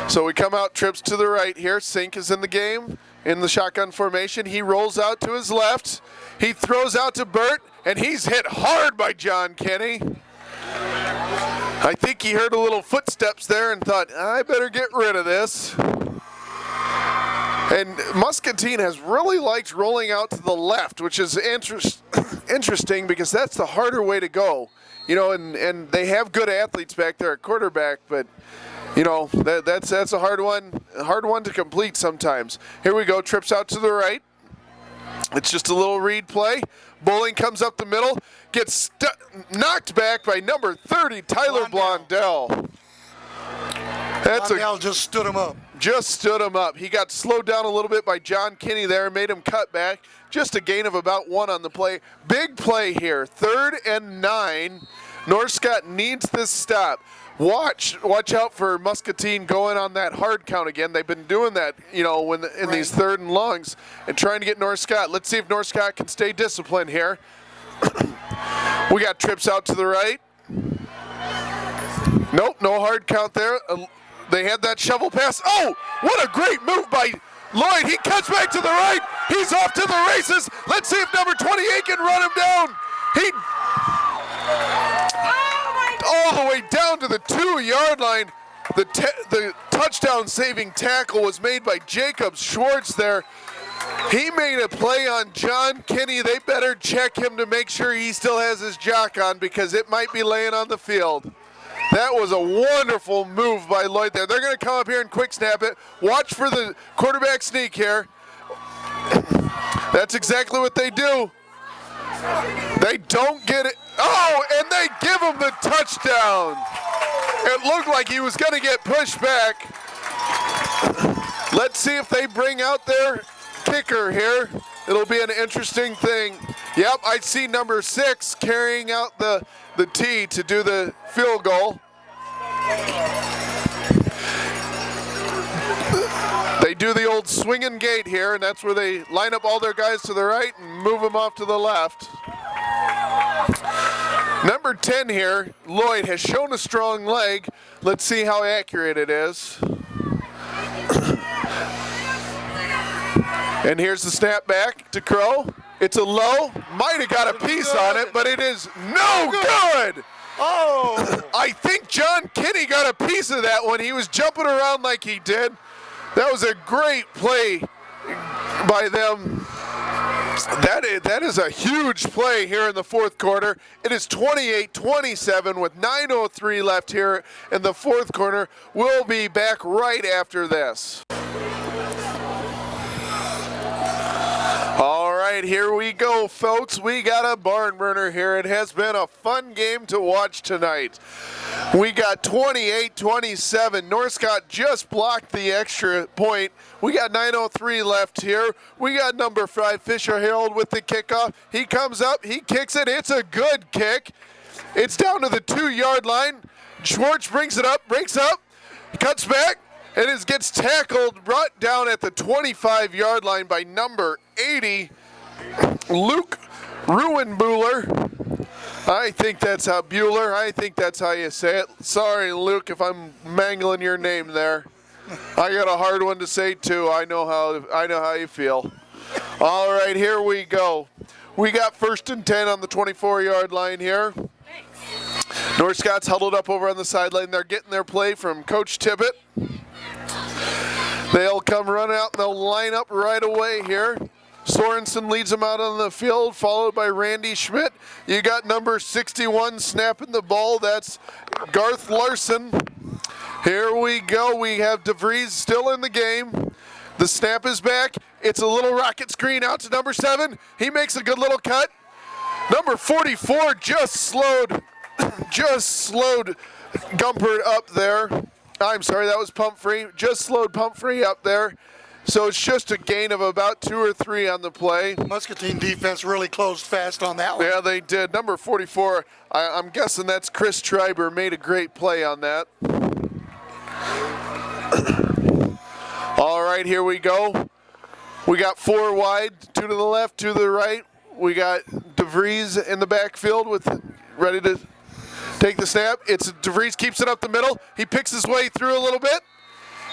So we come out, trips to the right here. Sink is in the game, in the shotgun formation. He rolls out to his left. He throws out to Burt, and he's hit hard by John Kenny. I think he heard a little footsteps there and thought, I better get rid of this. And Muscatine has really liked rolling out to the left, which is interesting because that's the harder way to go. You know, and they have good athletes back there at quarterback, but you know, that's a hard one to complete sometimes. Here we go, trips out to the right. It's just a little read play. Bowling comes up the middle, gets knocked back by number 30, Tyler Blondell. Blondell just stood him up. Just stood him up. He got slowed down a little bit by John Kinney there, made him cut back. Just a gain of about 1 on the play. Big play here, 3rd and 9. North Scott needs this stop. Watch out for Muscatine going on that hard count again. They've been doing that, you know, in these 3rd and longs and trying to get North Scott. Let's see if North Scott can stay disciplined here. We got trips out to the right. Nope, no hard count there. They had that shovel pass. Oh, what a great move by Lloyd. He cuts back to the right. He's off to the races. Let's see if number 28 can run him down. All the way down to the 2-yard line. The touchdown-saving tackle was made by Jacob Schwartz there. He made a play on John Kinney. They better check him to make sure he still has his jock on because it might be laying on the field. That was a wonderful move by Lloyd there. They're going to come up here and quick snap it. Watch for the quarterback sneak here. That's exactly what they do. They don't get it. Oh, and they give him the touchdown. It looked like he was going to get pushed back. Let's see if they bring out their kicker here. It'll be an interesting thing. Yep, I see number 6 carrying out the tee to do the field goal. They do the old swinging gate here, and that's where they line up all their guys to the right and move them off to the left. Number 10 here, Lloyd, has shown a strong leg. Let's see how accurate it is. And here's the snap back to Crow. It's a low, might have got a piece on it, but it is no good. Oh! I think John Kinney got a piece of that when he was jumping around like he did. That was a great play by them. That is a huge play here in the 4th quarter. It is 28-27 with 9:03 left here in the 4th quarter. We'll be back right after this. All right, here we go, folks. We got a barn burner here. It has been a fun game to watch tonight. We got 28-27. North Scott just blocked the extra point. We got 9:03 left here. We got number 5, Fisher Harold, with the kickoff. He comes up, he kicks it. It's a good kick. It's down to the 2-yard line. Schwartz brings it up, breaks up, cuts back, and it gets tackled, brought down at the 25-yard line by number 80, Luke Ruenbuehler. I think that's how Bueller. I think that's how you say it. Sorry, Luke, if I'm mangling your name there. I got a hard one to say too. I know how you feel. All right, here we go. We got 1st and 10 on the 24-yard line here. North Scott's huddled up over on the sideline. They're getting their play from Coach Tibbett. They'll come running out and they'll line up right away here. Sorensen leads them out on the field, followed by Randy Schmidt. You got number 61 snapping the ball. That's Garth Larson. Here we go. We have DeVries still in the game. The snap is back. It's a little rocket screen out to number 7. He makes a good little cut. Number 44 just slowed Gumpert up there. I'm sorry, that was Pumphrey. Just slowed Pumphrey up there. So it's just a gain of about 2 or 3 on the play. Muscatine defense really closed fast on that one. Yeah, they did. Number 44, I'm guessing that's Chris Schreiber, made a great play on that. All right, here we go. We got 4 wide, 2 to the left, 2 to the right. We got DeVries in the backfield ready to take the snap. DeVries keeps it up the middle. He picks his way through a little bit,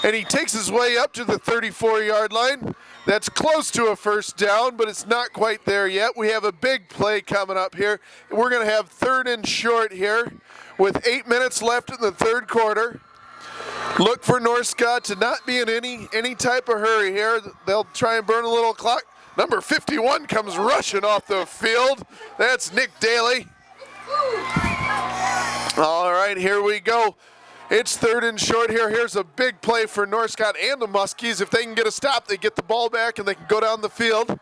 and he takes his way up to the 34-yard line. That's close to a first down, but it's not quite there yet. We have a big play coming up here. We're going to have 3rd and short here with 8 minutes left in the 3rd quarter. Look for North Scott to not be in any type of hurry here. They'll try and burn a little clock. Number 51 comes rushing off the field. That's Nick Daly. All right, here we go. It's 3rd and short here. Here's a big play for North Scott and the Muskies. If they can get a stop, they get the ball back and they can go down the field.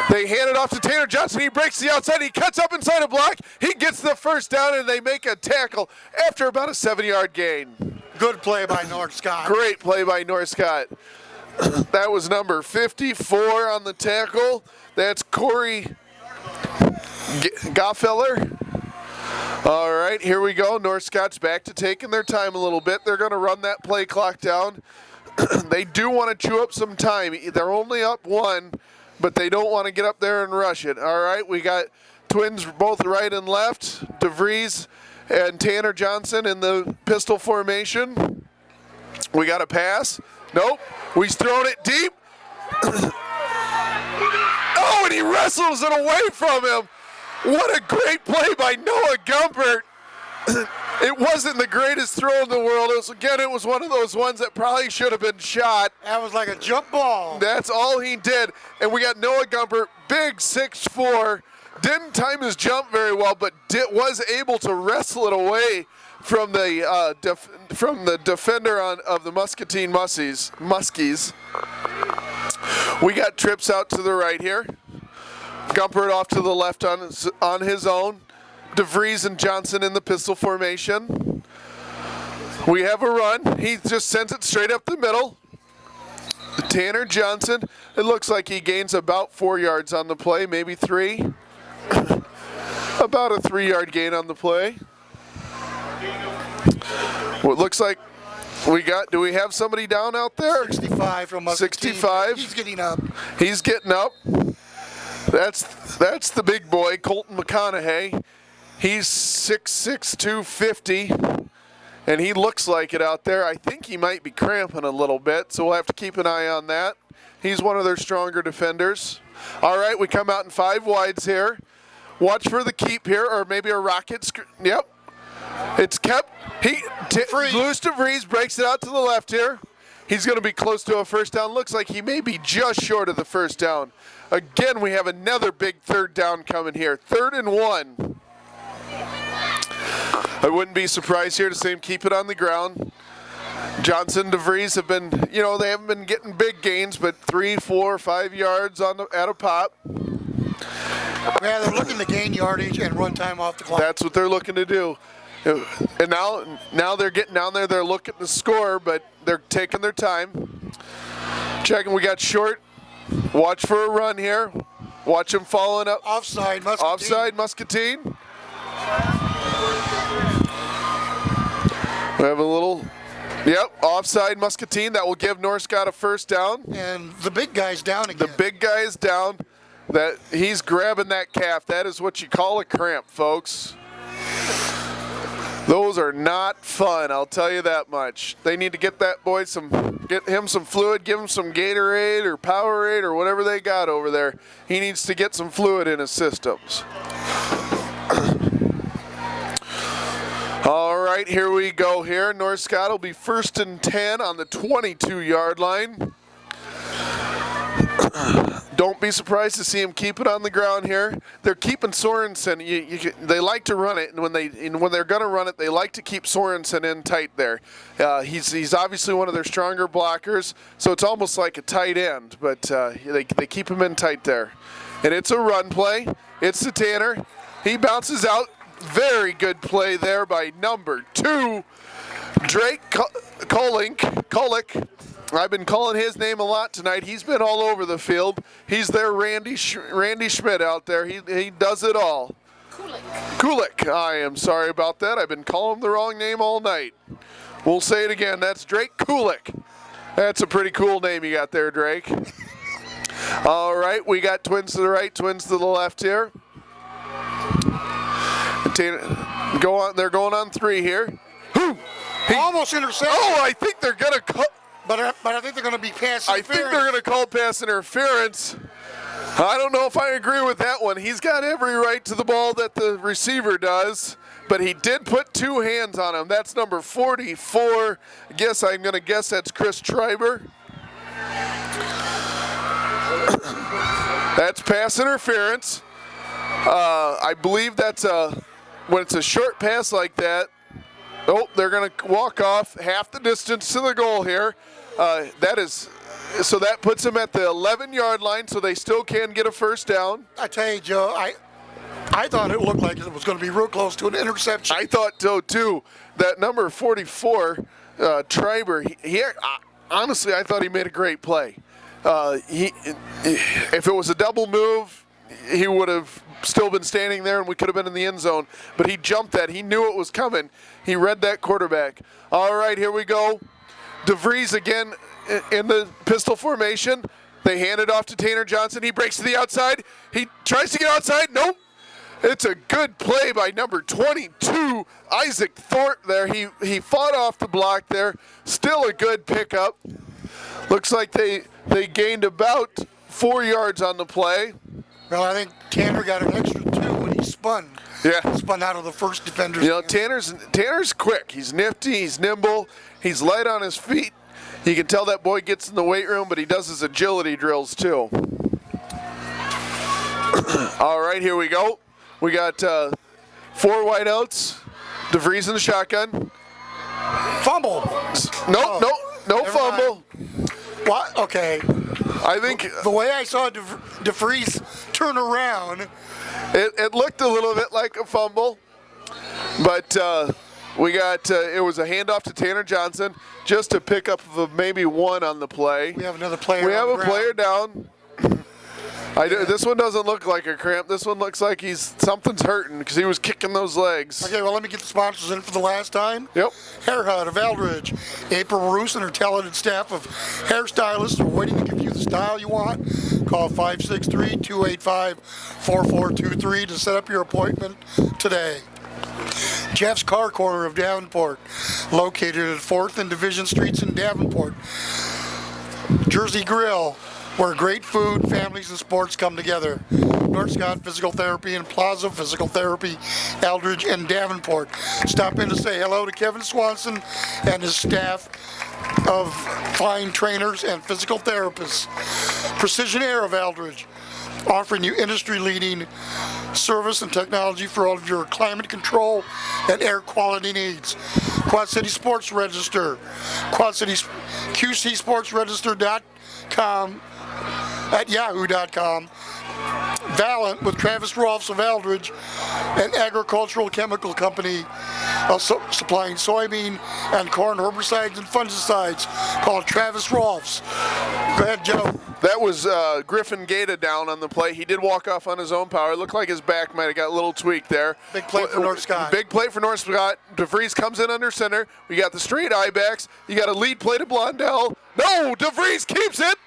They hand it off to Tanner Johnson. He breaks the outside. He cuts up inside a block. He gets the first down, and they make a tackle after about a 7-yard gain. Good play by North Scott. Great play by North Scott. That was number 54 on the tackle. That's Corey Goffeller. All right, here we go. North Scott's back to taking their time a little bit. They're going to run that play clock down. They do want to chew up some time. They're only up 1, but they don't want to get up there and rush it. All right, we got twins both right and left. DeVries and Tanner Johnson in the pistol formation. We got a pass. Nope. He's thrown it deep. Oh, and he wrestles it away from him. What a great play by Noah Gumpert. It wasn't the greatest throw in the world. It was one of those ones that probably should have been shot. That was like a jump ball. That's all he did. And we got Noah Gumpert, big 6'4", didn't time his jump very well, but was able to wrestle it away from the defender of the Muscatine Muskies. We got trips out to the right here. Gumpert off to the left on his own. DeVries and Johnson in the pistol formation. We have a run. He just sends it straight up the middle. Tanner Johnson, it looks like he gains about 4 yards on the play, maybe 3. About a 3-yard gain on the play. Well, it looks like do we have somebody down out there? 65 from Muscatine. 65. He's getting up. He's getting up. That's the big boy, Colton McConaughey. He's 6'6", 250, and he looks like it out there. I think he might be cramping a little bit, so we'll have to keep an eye on that. He's one of their stronger defenders. All right, we come out in 5 wides here. Watch for the keep here, or maybe a rocket. Yep. It's kept. Louis DeVries breaks it out to the left here. He's going to be close to a first down. Looks like he may be just short of the first down. Again, we have another big 3rd down coming here. 3rd and 1. I wouldn't be surprised here to see him keep it on the ground. Johnson, DeVries have been, they haven't been getting big gains, but 3, 4, 5 yards at a pop. Yeah, they're looking to gain yardage and run time off the clock. That's what they're looking to do. And now they're getting down there. They're looking to score, but they're taking their time. Checking, we got short. Watch for a run here. Watch him following up. Offside, Muscatine. Offside, Muscatine. We have a little, offside Muscatine. That will give North Scott a first down. And the big guy's down again. The big guy is down. He's grabbing that calf. That is what you call a cramp, folks. Those are not fun, I'll tell you that much. They need to get that boy get him some fluid, give him some Gatorade or Powerade or whatever they got over there. He needs to get some fluid in his systems. right, here we go here. North Scott will be 1st and 10 on the 22-yard line. Don't be surprised to see him keep it on the ground here. They're keeping Sorensen. They like to run it, and when they're going to run it, they like to keep Sorensen in tight there. He's obviously one of their stronger blockers, so it's almost like a tight end, but they keep him in tight there. And it's a run play. It's to Tanner. He bounces out. Very good play there by number 2, Drake Kolick. I've been calling his name a lot tonight. He's been all over the field. He's their Randy Schmidt out there. He does it all. Kulik. I am sorry about that. I've been calling him the wrong name all night. We'll say it again. That's Drake Kulik. That's a pretty cool name you got there, Drake. All right, we got twins to the right, twins to the left here. They're going on 3 here. Almost intercepted. Oh, I think they're going to call. But I think they're going to be pass interference. I think they're going to call pass interference. I don't know if I agree with that one. He's got every right to the ball that the receiver does, but he did put 2 hands on him. That's number 44. I'm going to guess that's Chris Schreiber. That's pass interference. I believe that's when it's a short pass like that. Oh, they're going to walk off half the distance to the goal here. So that puts them at the 11-yard line, so they still can get a first down. I tell you, Joe, I thought it looked like it was going to be real close to an interception. I thought so too. That number 44, Schreiber, honestly, I thought he made a great play. If it was a double move, he would have still been standing there and we could have been in the end zone. But he jumped that. He knew it was coming. He read that quarterback. All right, here we go. DeVries again in the pistol formation. They hand it off to Tanner Johnson. He breaks to the outside. He tries to get outside. Nope. It's a good play by number 22, Isaac Thorpe there. He fought off the block there. Still a good pickup. Looks like they gained about 4 yards on the play. Well, I think Tanner got an extra 2 when he spun. Yeah. Spun out of the first defender's You know, hand. Tanner's quick. He's nifty. He's nimble. He's light on his feet. You can tell that boy gets in the weight room, but he does his agility drills too. All right, here we go. We got 4 wideouts. DeVries in the shotgun. Fumble. No fumble. Mind. What? Okay. I think The way I saw DeVries turn around. it looked a little bit like a fumble, but we got it was a handoff to Tanner Johnson, just a pickup of maybe 1 on the play. We have another player. We have on the a player down. This one doesn't look like a cramp. This one looks like something's hurting because he was kicking those legs. Okay, well, let me get the sponsors in for the last time. Yep. Haircut of Eldridge. April Roos and her talented staff of hairstylists are waiting to give you the style you want. Call 563-285-4423 to set up your appointment today. Jeff's Car Corner of Davenport, located at 4th and Division Streets in Davenport. Jersey Grill, where great food, families, and sports come together. North Scott Physical Therapy and Plaza Physical Therapy, Eldridge and Davenport. Stop in to say hello to Kevin Swanson and his staff of fine trainers and physical therapists. Precision Air of Eldridge, offering you industry-leading service and technology for all of your climate control and air quality needs. Quad City Sports Register, QCSportsRegister.com at yahoo.com. Valent with Travis Rolfs of Eldridge, an agricultural chemical company supplying soybean and corn herbicides and fungicides, called Travis Rolfs. Go ahead, Joe. That was Griffin Gata down on the play. He did walk off on his own power. It looked like his back might have got a little tweak there. Big play for North Scott. Big play for North Scott. DeVries comes in under center. We got the straight eye backs. You got a lead play to Blondell. No, DeVries keeps it.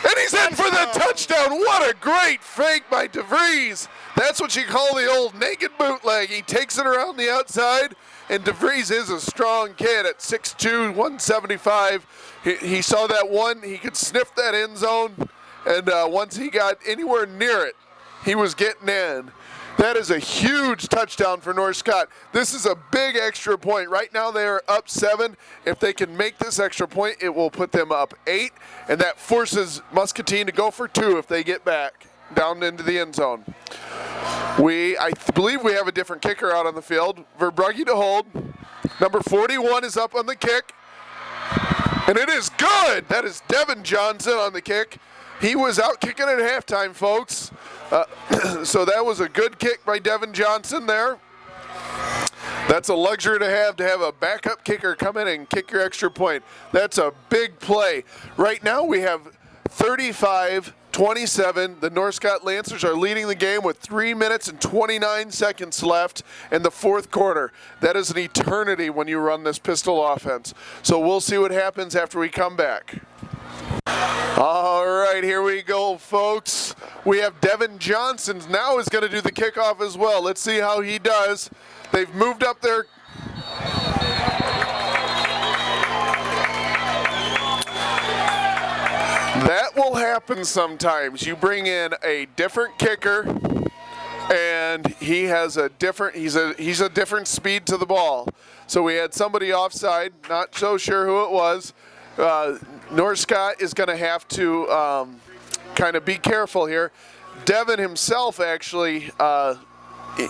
And he's in for the touchdown. What a great fake by DeVries. That's what you call the old naked bootleg. He takes it around the outside, and DeVries is a strong kid at 6'2", 175. He saw that one. He could sniff that end zone, and once he got anywhere near it, he was getting in. That is a huge touchdown for North Scott. This is a big extra point. Right now they are up 7. If they can make this extra point, it will put them up 8, and that forces Muscatine to go for 2 if they get back down into the end zone. I believe we have a different kicker out on the field. Verbrugge to hold. Number 41 is up on the kick, and it is good. That is Devin Johnson on the kick. He was out kicking at halftime, folks. So that was a good kick by Devin Johnson there. That's a luxury to have a backup kicker come in and kick your extra point. That's a big play. Right now we have 35-27. The North Scott Lancers are leading the game with 3 minutes and 29 seconds left in the fourth quarter. That is an eternity when you run this pistol offense. So we'll see what happens after we come back. All right, here we go, folks. We have Devin Johnson now is going to do the kickoff as well. Let's see how he does. They've moved up their... That will happen sometimes. You bring in a different kicker, and he has a different, he's a different speed to the ball. So we had somebody offside, not so sure who it was. North Scott is going to have to kind of be careful here. Devin himself actually,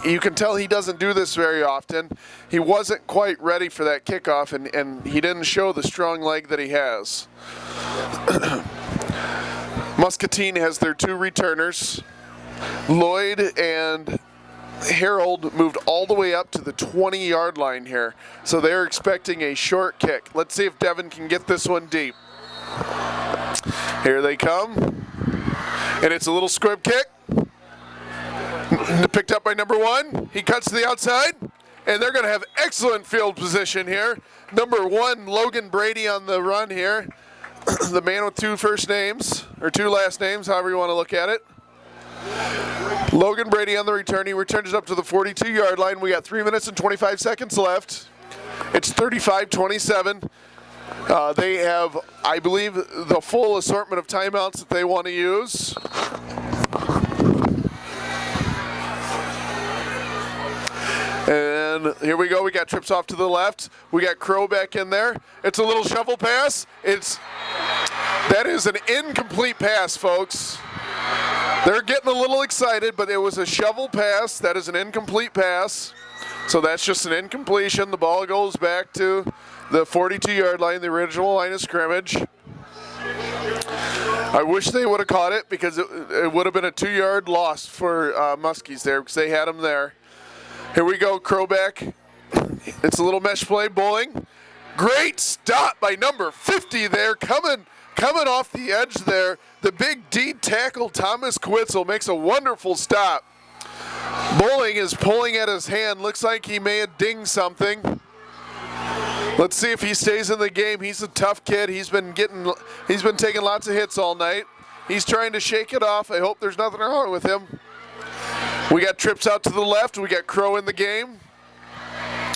you can tell he doesn't do this very often. He wasn't quite ready for that kickoff, and he didn't show the strong leg that he has. Muscatine has their 2 returners. Lloyd and Harold moved all the way up to the 20-yard line here. So they're expecting a short kick. Let's see if Devin can get this one deep. Here they come. And it's a little squib kick. Picked up by number 1. He cuts to the outside. And they're going to have excellent field position here. Number 1, Logan Brady on the run here. The man with 2 first names, or 2 last names, however you want to look at it. Logan Brady on the return. He returns it up to the 42-yard line. We got 3 minutes and 25 seconds left. It's 35-27. They have, I believe, the full assortment of timeouts that they want to use. And here we go. We got trips off to the left. We got Crow back in there. It's a little shovel pass. That is an incomplete pass, folks. They're getting a little excited, but it was a shovel pass. That is an incomplete pass. So that's just an incompletion. The ball goes back to the 42-yard line, the original line of scrimmage. I wish they would have caught it because it would have been a 2-yard loss for Muskies there because they had them there. Here we go, Crowback. It's a little mesh play, bowling. Great stop by number 50 there, coming off the edge there. The big D tackle, Thomas Quitzel, makes a wonderful stop. Bowling is pulling at his hand. Looks like he may have dinged something. Let's see if he stays in the game. He's a tough kid. He's been taking lots of hits all night. He's trying to shake it off. I hope there's nothing wrong with him. We got trips out to the left. We got Crow in the game.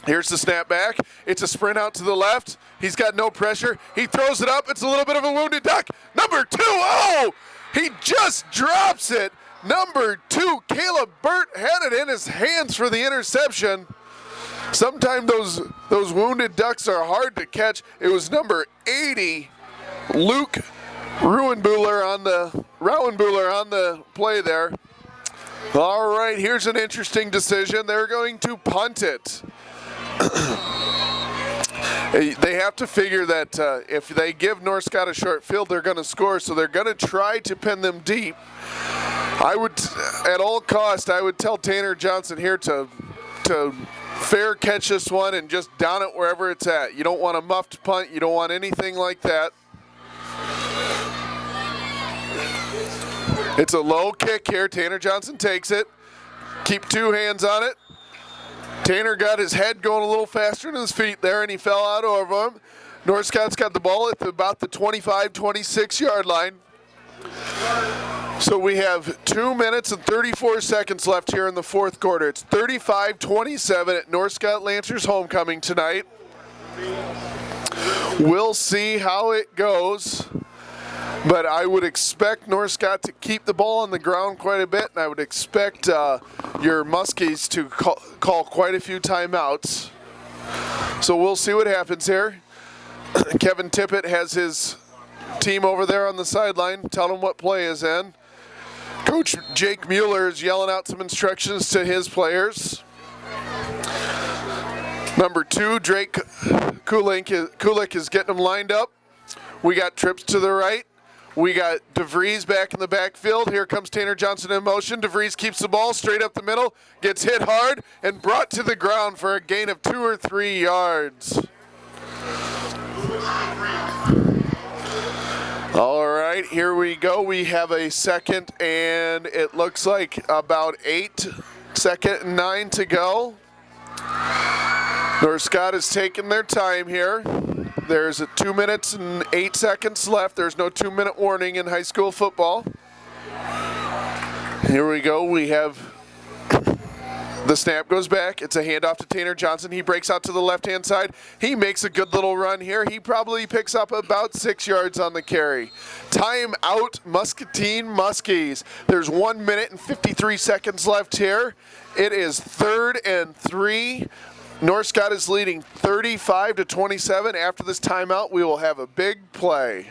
Here's the snap back. It's a sprint out to the left. He's got no pressure. He throws it up. It's a little bit of a wounded duck. Number 2, oh! He just drops it. Number 2, Caleb Burt had it in his hands for the interception. Sometimes those wounded ducks are hard to catch. It was number 80, Luke Rauenbuehler on the play there. All right, here's an interesting decision. They're going to punt it. They have to figure that if they give North Scott a short field, they're going to score, so they're going to try to pin them deep. I would, at all costs, I would tell Tanner Johnson here to fair catch this one and just down it wherever it's at. You don't want a muffed punt. You don't want anything like that. It's a low kick here. Tanner Johnson takes it. Keep 2 hands on it. Tanner got his head going a little faster than his feet there, and he fell out over him. North Scott's got the ball at about the 25, 26-yard line. So we have 2 minutes and 34 seconds left here in the fourth quarter. It's 35-27 at North Scott Lancers homecoming tonight. We'll see how it goes. But I would expect North Scott to keep the ball on the ground quite a bit, and I would expect your Muskies to call quite a few timeouts. So we'll see what happens here. Kevin Tippett has his team over there on the sideline. Tell him what play is in. Coach Jake Mueller is yelling out some instructions to his players. Number 2, Drake Kulik is getting them lined up. We got trips to the right. We got DeVries back in the backfield. Here comes Tanner Johnson in motion. DeVries keeps the ball straight up the middle, gets hit hard, and brought to the ground for a gain of 2 or 3 yards. All right, here we go. We have a second, and it looks like about 8, second and 9 to go. North Scott is taking their time here. There's 2 minutes and 8 seconds left. There's no 2-minute warning in high school football. Here we go. We have the snap goes back. It's a handoff to Tanner Johnson. He breaks out to the left-hand side. He makes a good little run here. He probably picks up about 6 yards on the carry. Time out, Muscatine Muskies. There's 1 minute and 53 seconds left here. It is 3rd and 3. North Scott is leading 35-27. After this timeout, we will have a big play.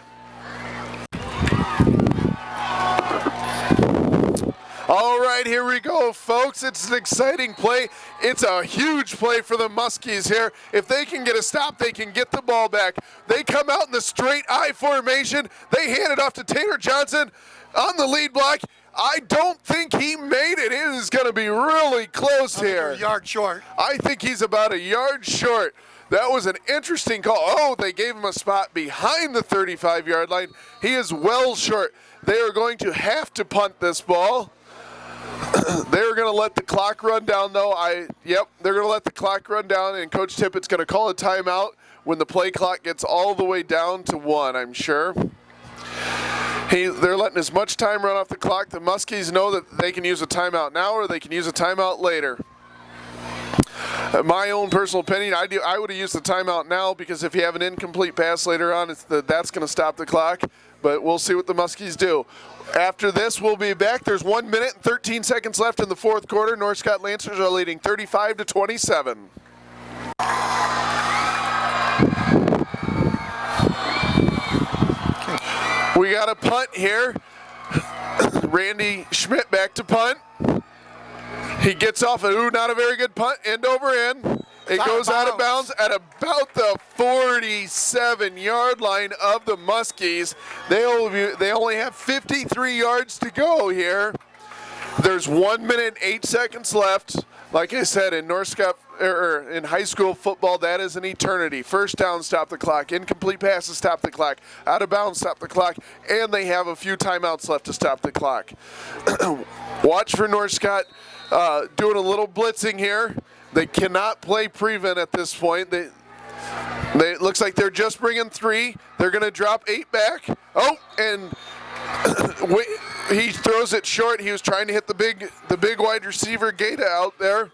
All right, here we go, folks. It's an exciting play. It's a huge play for the Muskies here. If they can get a stop, they can get the ball back. They come out in the straight I formation. They hand it off to Tanner Johnson on the lead block. I don't think he made it. It is going to be really close here. A yard short. I think he's about a yard short. That was an interesting call. Oh, they gave him a spot behind the 35-yard line. He is well short. They are going to have to punt this ball. They're going to let the clock run down, though. They're going to let the clock run down, and Coach Tippett's going to call a timeout when the play clock gets all the way down to 1, I'm sure. They're letting as much time run off the clock. The Muskies know that they can use a timeout now or they can use a timeout later. My own personal opinion, I would have used the timeout now because if you have an incomplete pass later on, that's going to stop the clock. But we'll see what the Muskies do. After this, we'll be back. There's 1 minute and 13 seconds left in the 4th quarter. North Scott Lancers are leading 35-27. We got a punt here. Randy Schmidt back to punt. He gets off not a very good punt, end over end. It goes out of bounds at about the 47-yard line of the Muskies. They only have 53 yards to go here. There's 1 minute and 8 seconds left. Like I said, in North Scott in high school football, that is an eternity. First down, stop the clock. Incomplete passes, stop the clock. Out of bounds, stop the clock. And they have a few timeouts left to stop the clock. Watch for North Scott doing a little blitzing here. They cannot play prevent at this point. It looks like they're just bringing 3. They're going to drop 8 back. Oh, and he throws it short. He was trying to hit the big wide receiver Gata out there.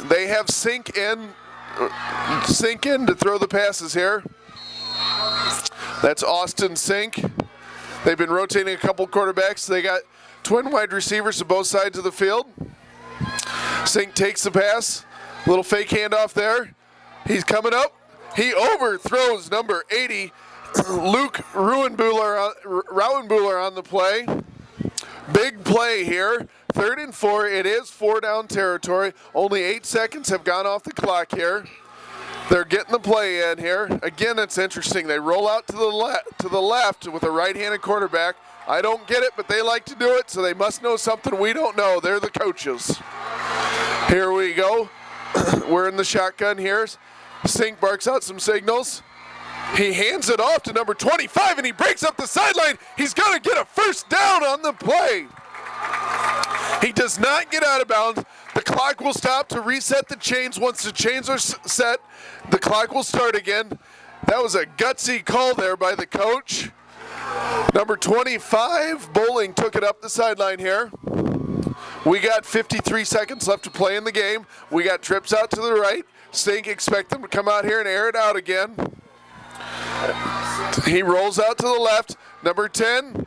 They have sink in to throw the passes here. That's Austin Sink. They've been rotating a couple quarterbacks. They got twin wide receivers to both sides of the field. Sink takes the pass. Little fake handoff there. He's coming up. He overthrows number 80, Luke Rauenbuehler on the play. Big play here. 3rd and 4. It is 4-down territory. Only 8 seconds have gone off the clock here. They're getting the play in here. Again, it's interesting. They roll out to the left with a right-handed quarterback. I don't get it, but they like to do it, so they must know something we don't know. They're the coaches. Here we go. We're in the shotgun here. Sink barks out some signals. He hands it off to number 25, and he breaks up the sideline. He's going to get a first down on the play. He does not get out of bounds. The clock will stop to reset the chains. Once the chains are set, the clock will start again. That was a gutsy call there by the coach. Number 25, Bowling, took it up the sideline here. We got 53 seconds left to play in the game. We got trips out to the right. Stink, expect them to come out here and air it out again. He rolls out to the left. Number 10,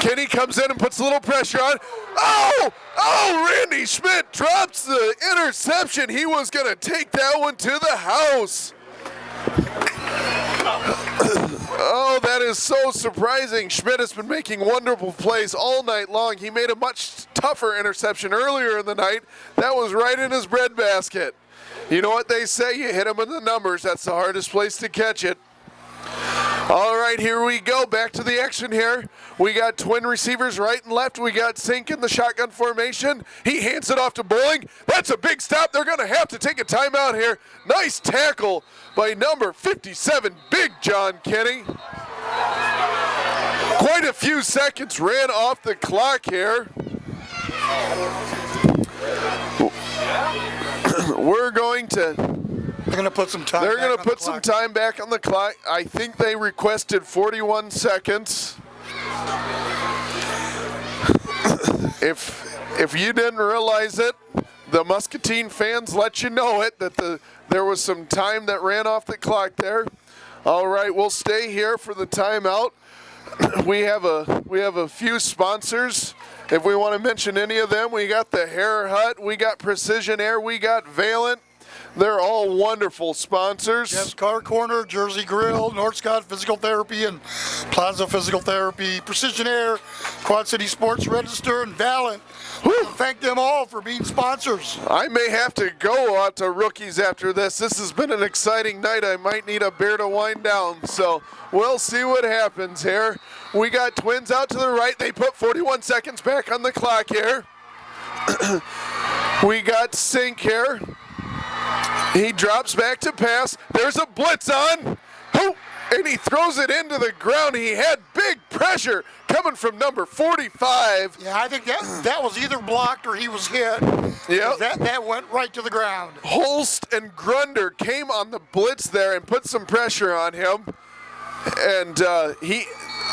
Kenny comes in and puts a little pressure on. Oh! Randy Schmidt drops the interception. He was going to take that one to the house. Oh, that is so surprising. Schmidt has been making wonderful plays all night long. He made a much tougher interception earlier in the night. That was right in his breadbasket. You know what they say, you hit him in the numbers. That's the hardest place to catch it. All right, here we go. Back to the action here. We got twin receivers right and left. We got Sink in the shotgun formation. He hands it off to Bowling. That's a big stop. They're going to have to take a timeout here. Nice tackle by number 57, Big John Kenny. Quite a few seconds ran off the clock here. We're going to... They're going to put some time. They're going to put some time back on the clock. I think they requested 41 seconds. If you didn't realize it, the Muscatine fans let you know it, that there was some time that ran off the clock there. All right, we'll stay here for the timeout. We have a few sponsors. If we want to mention any of them, we got the Hair Hut, we got Precision Air, we got Valent. They're all wonderful sponsors. Jeff's Car Corner, Jersey Grill, North Scott Physical Therapy and Plaza Physical Therapy, Precision Air, Quad City Sports Register, and Valent. Thank them all for being sponsors. I may have to go out to rookies after this. This has been an exciting night. I might need a beer to wind down. So we'll see what happens here. We got twins out to the right. They put 41 seconds back on the clock here. We got Sink here. He drops back to pass. There's a blitz on. And he throws it into the ground. He had big pressure coming from number 45. Yeah, I think that was either blocked or he was hit. Yeah. That went right to the ground. Holst and Grunder came on the blitz there and put some pressure on him. And he,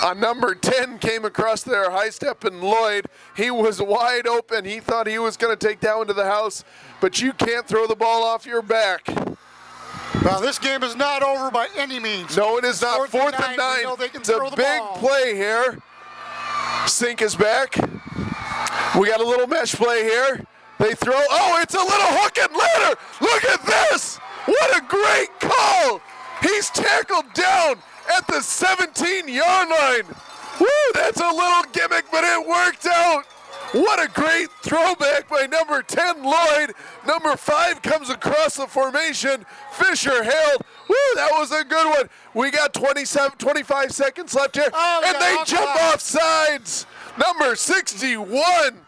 on number 10, came across there, high step and Lloyd. He was wide open. He thought he was going to take that one to the house, but you can't throw the ball off your back. Well, this game is not over by any means. No, it is not. Fourth and 9. It's a big play here. Sink is back. We got a little mesh play here. They throw. Oh, it's a little hook and ladder. Look at this. What a great call. He's tackled down at the 17-yard line. Woo, that's a little gimmick, but it worked out. What a great throwback by number 10, Lloyd. Number 5 comes across the formation. Fisher held. Woo, that was a good one. We got 25 seconds left here. And they jump off sides. Number 61,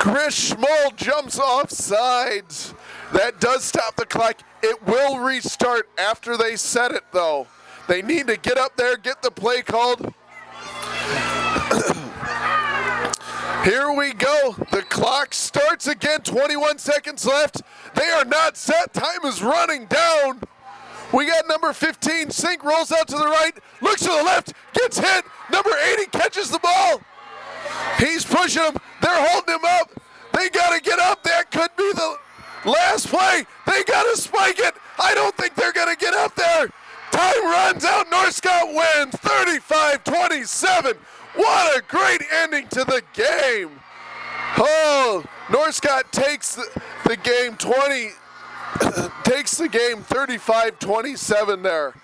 Chris Schmoll jumps off sides. That does stop the clock. It will restart after they set it, though. They need to get up there, get the play called. Here we go. The clock starts again. 21 seconds left. They are not set. Time is running down. We got number 15. Sink rolls out to the right. Looks to the left. Gets hit. Number 80 catches the ball. He's pushing him. They're holding him up. They got to get up. That could be the last play. They got to spike it. I don't think they're going to get up there. Time runs out. North Scott wins 35-27. What a great ending to the game. Oh, North Scott takes the game 35-27 there.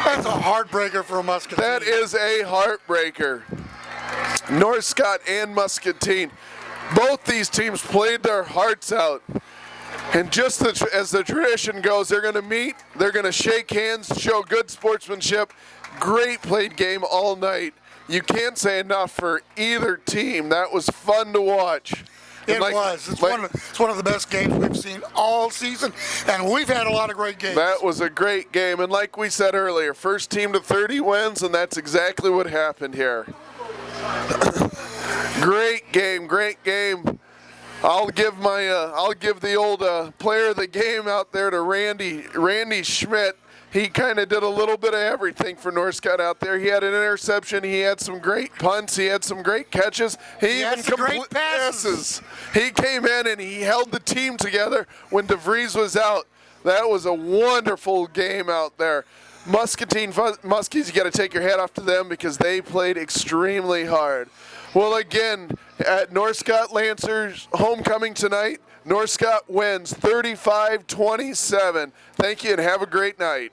That's a heartbreaker for Muscatine. That is a heartbreaker. North Scott and Muscatine, both these teams played their hearts out. And just as the tradition goes, they're going to meet, they're going to shake hands, show good sportsmanship. Great played game all night. You can't say enough for either team. That was fun to watch. It was. It's one of the best games we've seen all season, and we've had a lot of great games. That was a great game, and like we said earlier, first team to 30 wins, and that's exactly what happened here. Great game, great game. I'll give the old player of the game out there to Randy Schmidt. He kind of did a little bit of everything for North Scott out there. He had an interception. He had some great punts. He had some great catches. He even complete passes. He came in and he held the team together when DeVries was out. That was a wonderful game out there. Muscatine Muskies, you got to take your hat off to them because they played extremely hard. Well, again, at North Scott Lancers homecoming tonight, North Scott wins 35-27. Thank you and have a great night.